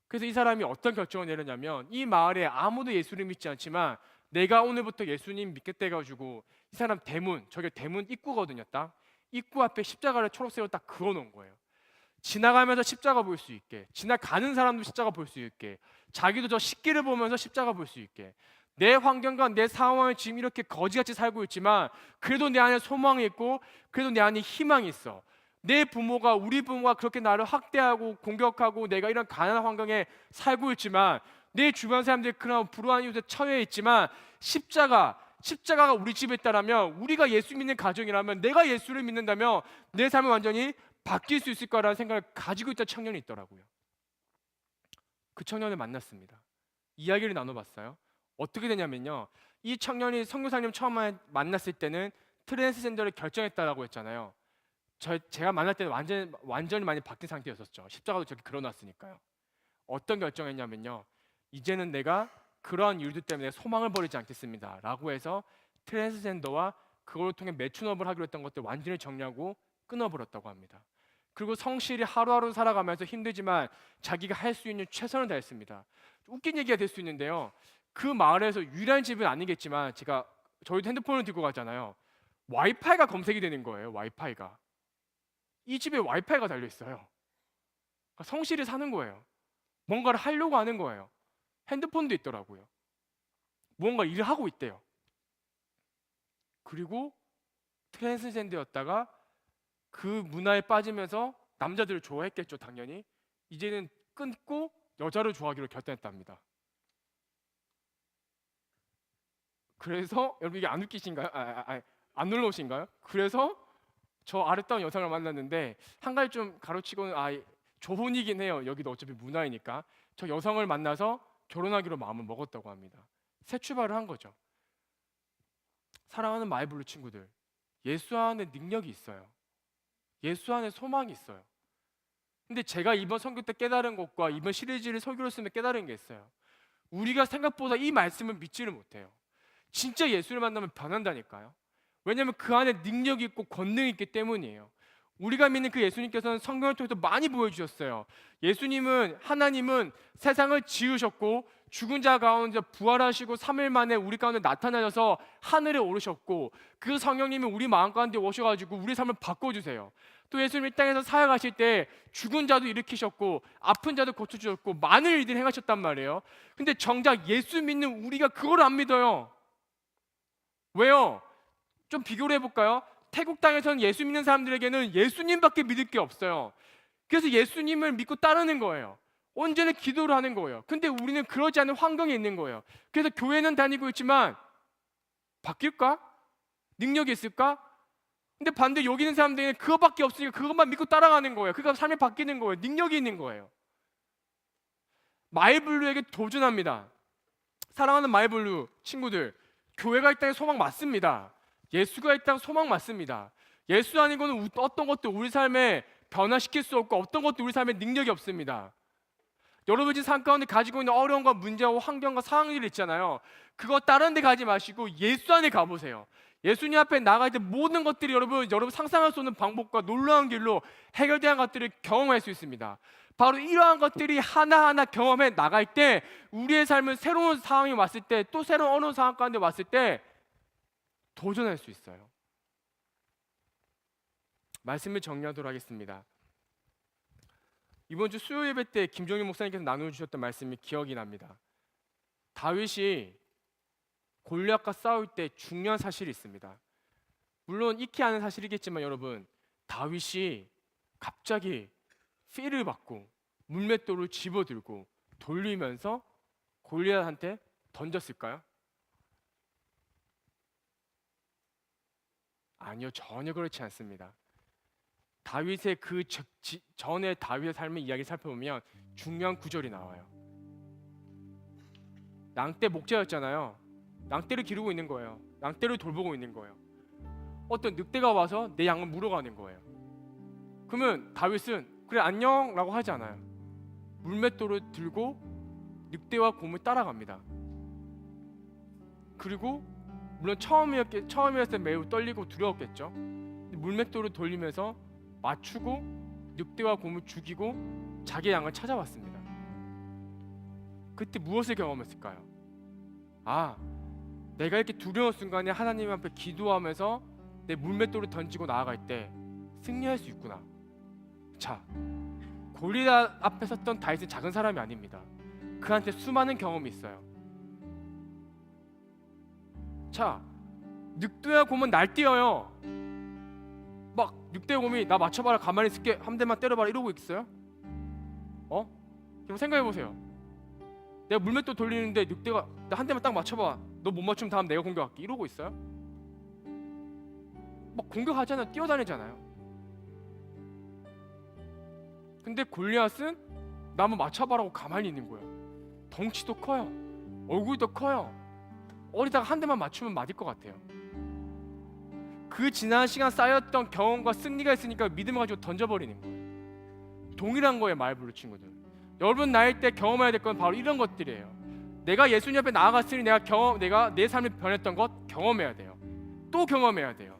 그래서 이 사람이 어떤 결정을 내렸냐면, 이 마을에 아무도 예수를 믿지 않지만 내가 오늘부터 예수님 믿겠다 해가지고, 이 사람 대문, 저게 대문 입구거든요. 딱 입구 앞에 십자가를 초록색으로 딱 그어놓은 거예요. 지나가면서 십자가 볼 수 있게, 지나가는 사람도 십자가 볼 수 있게, 자기도 저 식기를 보면서 십자가 볼 수 있게. 내 환경과 내 상황을 지금 이렇게 거지같이 살고 있지만 그래도 내 안에 소망이 있고, 그래도 내 안에 희망이 있어. 내 부모가, 우리 부모가 그렇게 나를 학대하고 공격하고 내가 이런 가난한 환경에 살고 있지만, 내 주변 사람들이 그런 불우한 이웃에 처해 있지만 십자가가 우리 집에 있다라면, 우리가 예수 믿는 가정이라면, 내가 예수를 믿는다면 내 삶이 완전히 바뀔 수 있을 거라는 생각을 가지고 있던 청년이 있더라고요. 그 청년을 만났습니다. 이야기를 나눠봤어요. 어떻게 되냐면요, 이 청년이 선교사님 처음 만났을 때는 트랜스젠더를 결정했다라고 했잖아요. 제가 만날 때는 완전히 많이 바뀐 상태였었죠. 십자가도 저렇게 그려놨으니까요. 어떤 결정했냐면요, 이제는 내가 그러한 이유들 때문에 소망을 버리지 않겠습니다 라고 해서 트랜스젠더와 그걸 통해 매춘업을 하기로 했던 것들 완전히 정리하고 끊어버렸다고 합니다. 그리고 성실히 하루하루 살아가면서 힘들지만 자기가 할 수 있는 최선을 다했습니다. 웃긴 얘기가 될 수 있는데요, 그 마을에서 유일한 집은 아니겠지만 저희도 핸드폰을 들고 가잖아요. 와이파이가 검색이 되는 거예요. 와이파이가. 이 집에 와이파이가 달려 있어요. 그러니까 성실히 사는 거예요. 뭔가를 하려고 하는 거예요. 핸드폰도 있더라고요. 무언가 일을 하고 있대요. 그리고 트랜스젠더였다가 그 문화에 빠지면서 남자들을 좋아했겠죠, 당연히. 이제는 끊고 여자를 좋아하기로 결단했답니다. 그래서 여러분 이게 안 웃기신가요? 안 놀라우신가요? 그래서 저 아름다운 여성을 만났는데 한 가지 좀 가로치고는 조혼이긴 해요. 여기도 어차피 문화이니까. 저 여성을 만나서 결혼하기로 마음을 먹었다고 합니다. 새 출발을 한 거죠. 사랑하는 마이블루 친구들, 예수 안에 능력이 있어요. 예수 안에 소망이 있어요. 근데 제가 이번 선교 때 깨달은 것과 이번 시리즈를 설교를 쓰면 깨달은 게 있어요. 우리가 생각보다 이 말씀을 믿지를 못해요. 진짜 예수를 만나면 변한다니까요. 왜냐하면 그 안에 능력이 있고 권능이 있기 때문이에요. 우리가 믿는 그 예수님께서는 성경을 통해서 많이 보여주셨어요. 예수님은, 하나님은 세상을 지으셨고 죽은 자 가운데 부활하시고 3일 만에 우리 가운데 나타나셔서 하늘에 오르셨고, 그 성령님이 우리 마음 가운데 오셔가지고 우리 삶을 바꿔주세요. 또 예수님이 땅에서 사역하실 때 죽은 자도 일으키셨고 아픈 자도 고쳐주셨고 많은 일들을 행하셨단 말이에요. 근데 정작 예수 믿는 우리가 그걸 안 믿어요. 왜요? 좀 비교를 해볼까요? 태국 땅에서는 예수 믿는 사람들에게는 예수님밖에 믿을 게 없어요. 그래서 예수님을 믿고 따르는 거예요. 언제나 기도를 하는 거예요. 근데 우리는 그러지 않은 환경에 있는 거예요. 그래서 교회는 다니고 있지만 바뀔까? 능력이 있을까? 근데 반대 여기 있는 사람들은 그거밖에 없으니까 그것만 믿고 따라가는 거예요. 그러니까 삶이 바뀌는 거예요. 능력이 있는 거예요. 마이블루에게 도전합니다. 사랑하는 마이블루 친구들, 교회가 있다는 소망 맞습니다. 예수가 있다는 소망 맞습니다. 예수 아니고는 어떤 것도 우리 삶에 변화시킬 수 없고 어떤 것도 우리 삶에 능력이 없습니다. 여러분이 삶 가운데 가지고 있는 어려움과 문제와 환경과 상황들이 있잖아요. 그거 다른 데 가지 마시고 예수 안에 가보세요. 예수님 앞에 나갈 때 모든 것들이 여러분 상상할 수 없는 방법과 놀라운 길로 해결되는 것들을 경험할 수 있습니다. 바로 이러한 것들이 하나하나 경험해 나갈 때 우리의 삶은 새로운 상황이 왔을 때, 또 새로운 어려운 상황 가운데 왔을 때 도전할 수 있어요. 말씀을 정리하도록 하겠습니다. 이번 주 수요 예배 때 김종일 목사님께서 나눠주셨던 말씀이 기억이 납니다. 다윗이 골리앗과 싸울 때 중요한 사실이 있습니다. 물론 익히 아는 사실이겠지만 여러분, 다윗이 갑자기 필을 받고 물맷돌을 집어들고 돌리면서 골리앗한테 던졌을까요? 아니요, 전혀 그렇지 않습니다. 다윗의 전에 다윗의 삶의 이야기를 살펴보면 중요한 구절이 나와요. 낭떼 목자였잖아요. 낭떼를 기르고 있는 거예요. 낭떼를 돌보고 있는 거예요. 어떤 늑대가 와서 내 양을 물어가는 거예요. 그러면 다윗은 그래 안녕 라고 하지 않아요. 물맷돌을 들고 늑대와 곰을 따라갑니다. 그리고 물론 처음이었을 때 매우 떨리고 두려웠겠죠. 물맷돌을 돌리면서 맞추고 늑대와 곰을 죽이고 자기 양을 찾아왔습니다. 그때 무엇을 경험했을까요? 내가 이렇게 두려운 순간에 하나님 앞에 기도하면서 내 물맷돌을 던지고 나아갈 때 승리할 수 있구나. 자, 골리앗 앞에 섰던 다윗은 작은 사람이 아닙니다. 그한테 수많은 경험이 있어요. 자, 늑대와 곰은 날뛰어요. 막 늑대와 곰이 나 맞춰봐라, 가만히 있을게, 한 대만 때려봐라 이러고 있어요? 그럼 생각해보세요. 내가 물맷돌 돌리는데 늑대가 나 한 대만 딱 맞춰봐, 너 못 맞추면 다음 내가 공격할게 이러고 있어요? 막 공격하잖아요. 뛰어다니잖아요. 근데 골리앗은 나 한번 맞춰봐라고 가만히 있는 거예요. 덩치도 커요. 얼굴도 커요. 어리다가 한 대만 맞추면 맞을 것 같아요. 그 지난 시간 쌓였던 경험과 승리가 있으니까 믿음을 가지고 던져버리는 거예요. 동일한 거예요, 마이블루 친구들. 여러분 나이 때 경험해야 될 건 바로 이런 것들이에요. 내가 예수님 앞에 나아갔으니 내가 내 삶이 변했던 것 경험해야 돼요. 또 경험해야 돼요.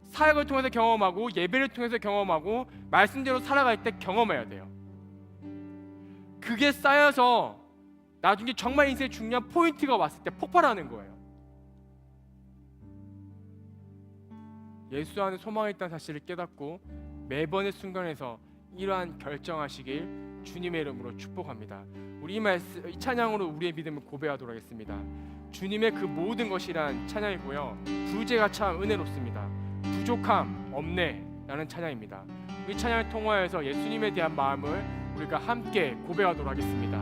사역을 통해서 경험하고 예배를 통해서 경험하고 말씀대로 살아갈 때 경험해야 돼요. 그게 쌓여서 나중에 정말 인생의 중요한 포인트가 왔을 때 폭발하는 거예요. 예수 안에 소망이 있다는 사실을 깨닫고 매번의 순간에서 이러한 결정하시길 주님의 이름으로 축복합니다. 우리 이 찬양으로 우리의 믿음을 고백하도록 하겠습니다. 주님의 그 모든 것이란 찬양이고요. 부재가 참 은혜롭습니다. 부족함 없네 라는 찬양입니다. 이 찬양을 통하여서 예수님에 대한 마음을 우리가 함께 고백하도록 하겠습니다.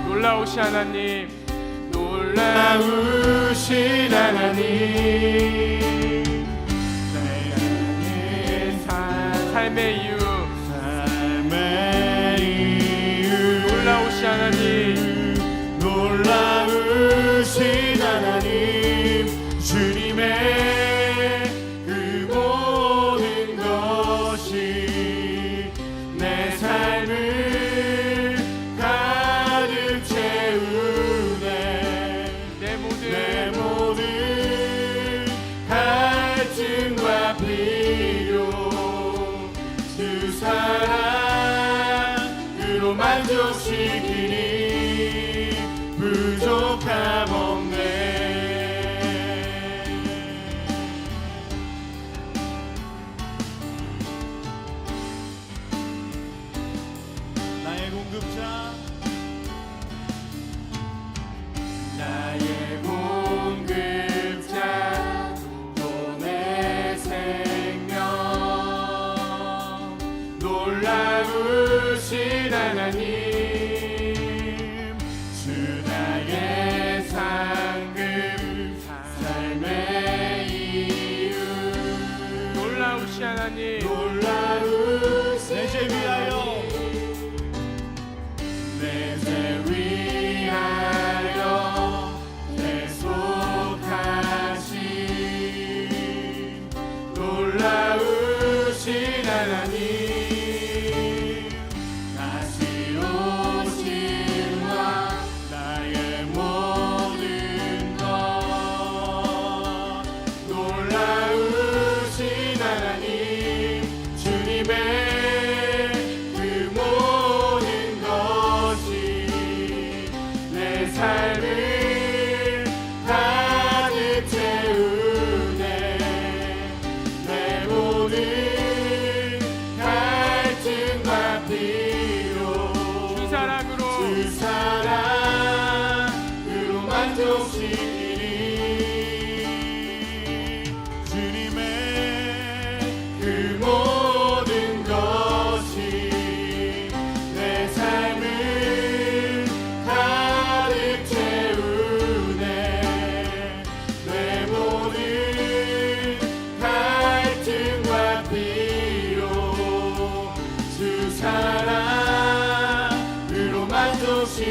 놀라우신 하나님, 놀라우신 하나님, 나의 삶의 이유, 놀라우신 하나님, 놀라우신 하나님, 주님의 그 모든 것이 내 삶을 만족시키니 부족함 없네. 나의 공급자, 나의 공급자, 또 내 생명, 놀라우신 하나님, 주 나의 상급, 삶의 이유, 놀라우신 하나님, 놀라우신 내 죄 위하여, 내 죄 위하여 대속하신 놀라우신 하나님,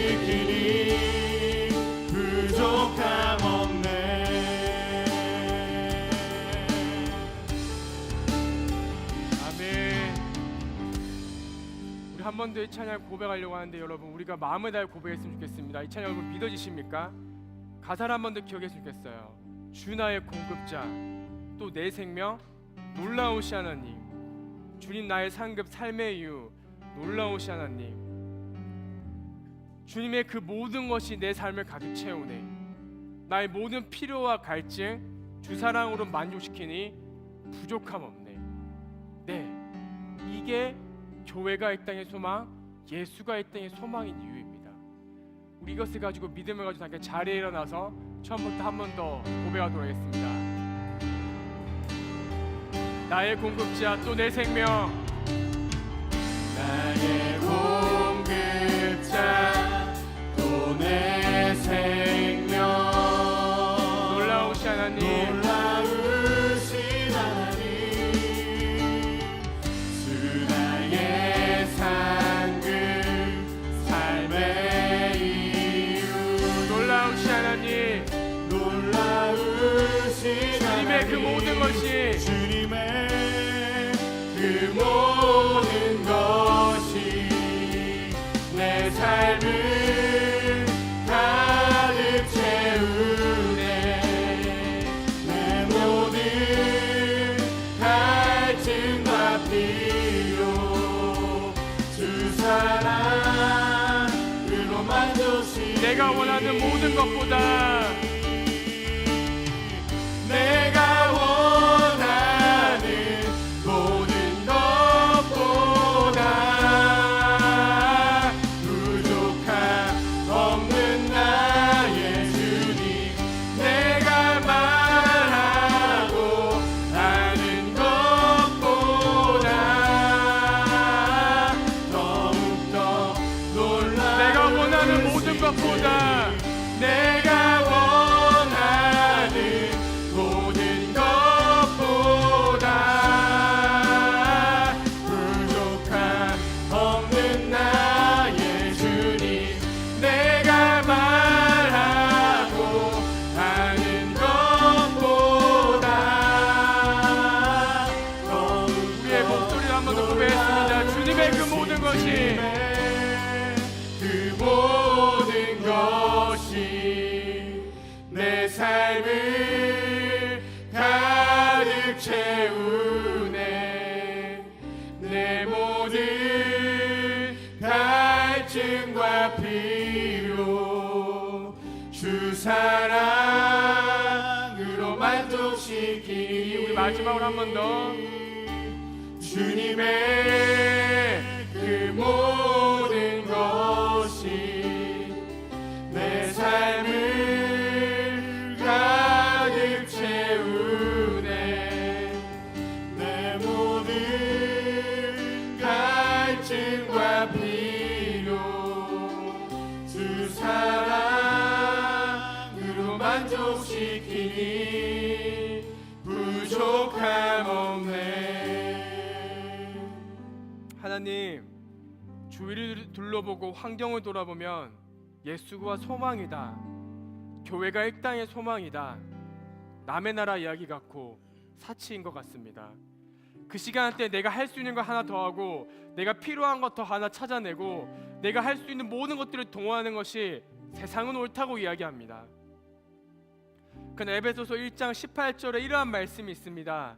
만족시키니 부족함 없네. 아멘. 우리 한 번 더 이 찬양 고백하려고 하는데 여러분, 우리가 마음을 다해 고백했으면 좋겠습니다. 이 찬양 여러분 믿어지십니까? 가사를 한 번 더 기억했으면 좋겠어요. 주 나의 공급자, 또 내 생명, 놀라우신 하나님, 주님 나의 상급, 삶의 이유, 놀라우신 하나님, 주님의 그 모든 것이 내 삶을 가득 채우네. 나의 모든 필요와 갈증 주 사랑으로 만족시키니 부족함 없네. 네, 이게 교회가 이 땅의 소망, 예수가 이 땅의 소망인 이유입니다. 우리 이것을 가지고 믿음을 가지고 함께 자리에 일어나서 처음부터 한 번 더 고백하도록 하겠습니다. 나의 공급자, 또 내 생명, 나의 공급자, 내 생명, 놀라우신 하나님, 놀라우신 하나님, 주 나의 상급, 삶의 이유, 놀라우신 하나님, 놀라우신 주님의 그 모든 것이, 주님의 그 모든 것이 내 삶을 내가 원하는 모든 것보다 주 사랑으로 만족시키니. 우리 마지막으로 한 번 더. 주님의 그 모든 것이 내 삶을 가득 채우네. 내 모든 갈증과 필요 주 사랑으로 만족시키니 부족함 없네. 하나님, 주위를 둘러보고 환경을 돌아보면 예수가 소망이다, 교회가 이 땅의 소망이다, 남의 나라 이야기 같고 사치인 것 같습니다. 그 시간대 내가 할 수 있는 거 하나 더 하고, 내가 필요한 것 더 하나 찾아내고, 내가 할 수 있는 모든 것들을 동원하는 것이 세상은 옳다고 이야기합니다. 그러나 에베소서 1장 18절에 이러한 말씀이 있습니다.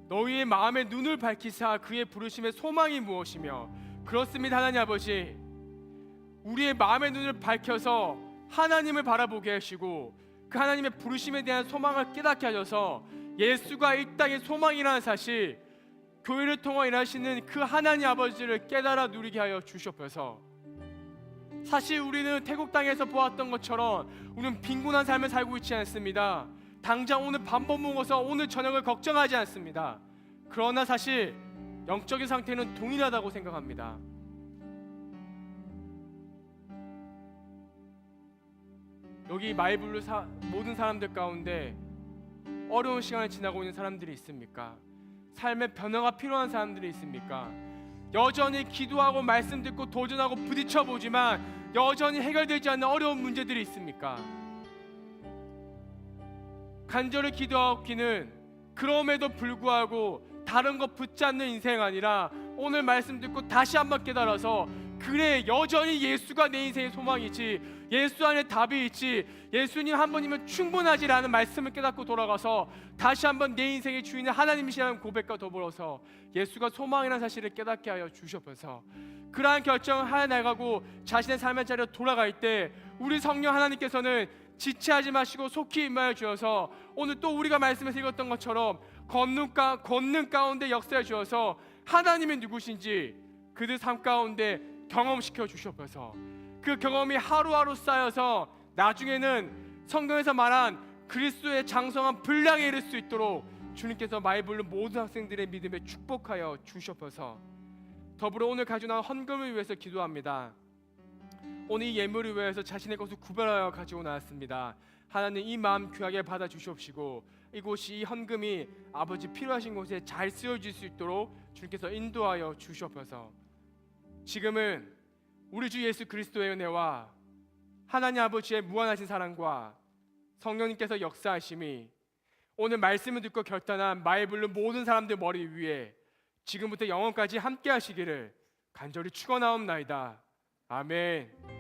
너희의 마음의 눈을 밝히사 그의 부르심의 소망이 무엇이며. 그렇습니다. 하나님 아버지, 우리의 마음의 눈을 밝혀서 하나님을 바라보게 하시고 그 하나님의 부르심에 대한 소망을 깨닫게 하셔서 예수가 이 땅의 소망이라는 사실, 교회를 통해 일하시는 그 하나님 아버지를 깨달아 누리게 하여 주시옵소서. 사실 우리는 태국 땅에서 보았던 것처럼 우리는 빈곤한 삶을 살고 있지 않습니다. 당장 오늘 밥 못 먹어서 오늘 저녁을 걱정하지 않습니다. 그러나 사실 영적인 상태는 동일하다고 생각합니다. 여기 마이블루 모든 사람들 가운데 어려운 시간을 지나고 있는 사람들이 있습니까? 삶의 변화가 필요한 사람들이 있습니까? 여전히 기도하고 말씀 듣고 도전하고 부딪혀 보지만 여전히 해결되지 않는 어려운 문제들이 있습니까? 간절히 기도하기는 그럼에도 불구하고 다른 거 붙잡는 인생 아니라 오늘 말씀 듣고 다시 한번 깨달아서, 그래, 여전히 예수가 내 인생의 소망이지, 예수 안에 답이 있지, 예수님 한 분이면 충분하지라는 말씀을 깨닫고 돌아가서 다시 한번 내 인생의 주인은 하나님이시라는 고백과 더불어서 예수가 소망이라는 사실을 깨닫게 하여 주시옵소서. 그러한 결정을 하여 나가고 자신의 삶의 자리로 돌아갈 때 우리 성령 하나님께서는 지체하지 마시고 속히 임하여 주셔서 오늘 또 우리가 말씀에서 읽었던 것처럼 걷는 가운데 역사해 주셔서 하나님이 누구신지 그들 삶 가운데 경험시켜 주시옵소서. 그 경험이 하루하루 쌓여서 나중에는 성경에서 말한 그리스도의 장성한 분량에 이를 수 있도록 주님께서 마이블루 모든 학생들의 믿음에 축복하여 주시옵소서. 더불어 오늘 가지고 나온 헌금을 위해서 기도합니다. 오늘 이 예물을 위해서 자신의 것을 구별하여 가지고 나왔습니다. 하나님, 이 마음 귀하게 받아 주시옵시고 이곳이, 이 헌금이 아버지 필요하신 곳에 잘 쓰여질 수 있도록 주님께서 인도하여 주시옵소서. 지금은 우리 주 예수 그리스도의 은혜와 하나님 아버지의 무한하신 사랑과 성령님께서 역사하심이 오늘 말씀을 듣고 결단한 마이블루 모든 사람들 머리 위에 지금부터 영원까지 함께 하시기를 간절히 축원하옵나이다. 아멘.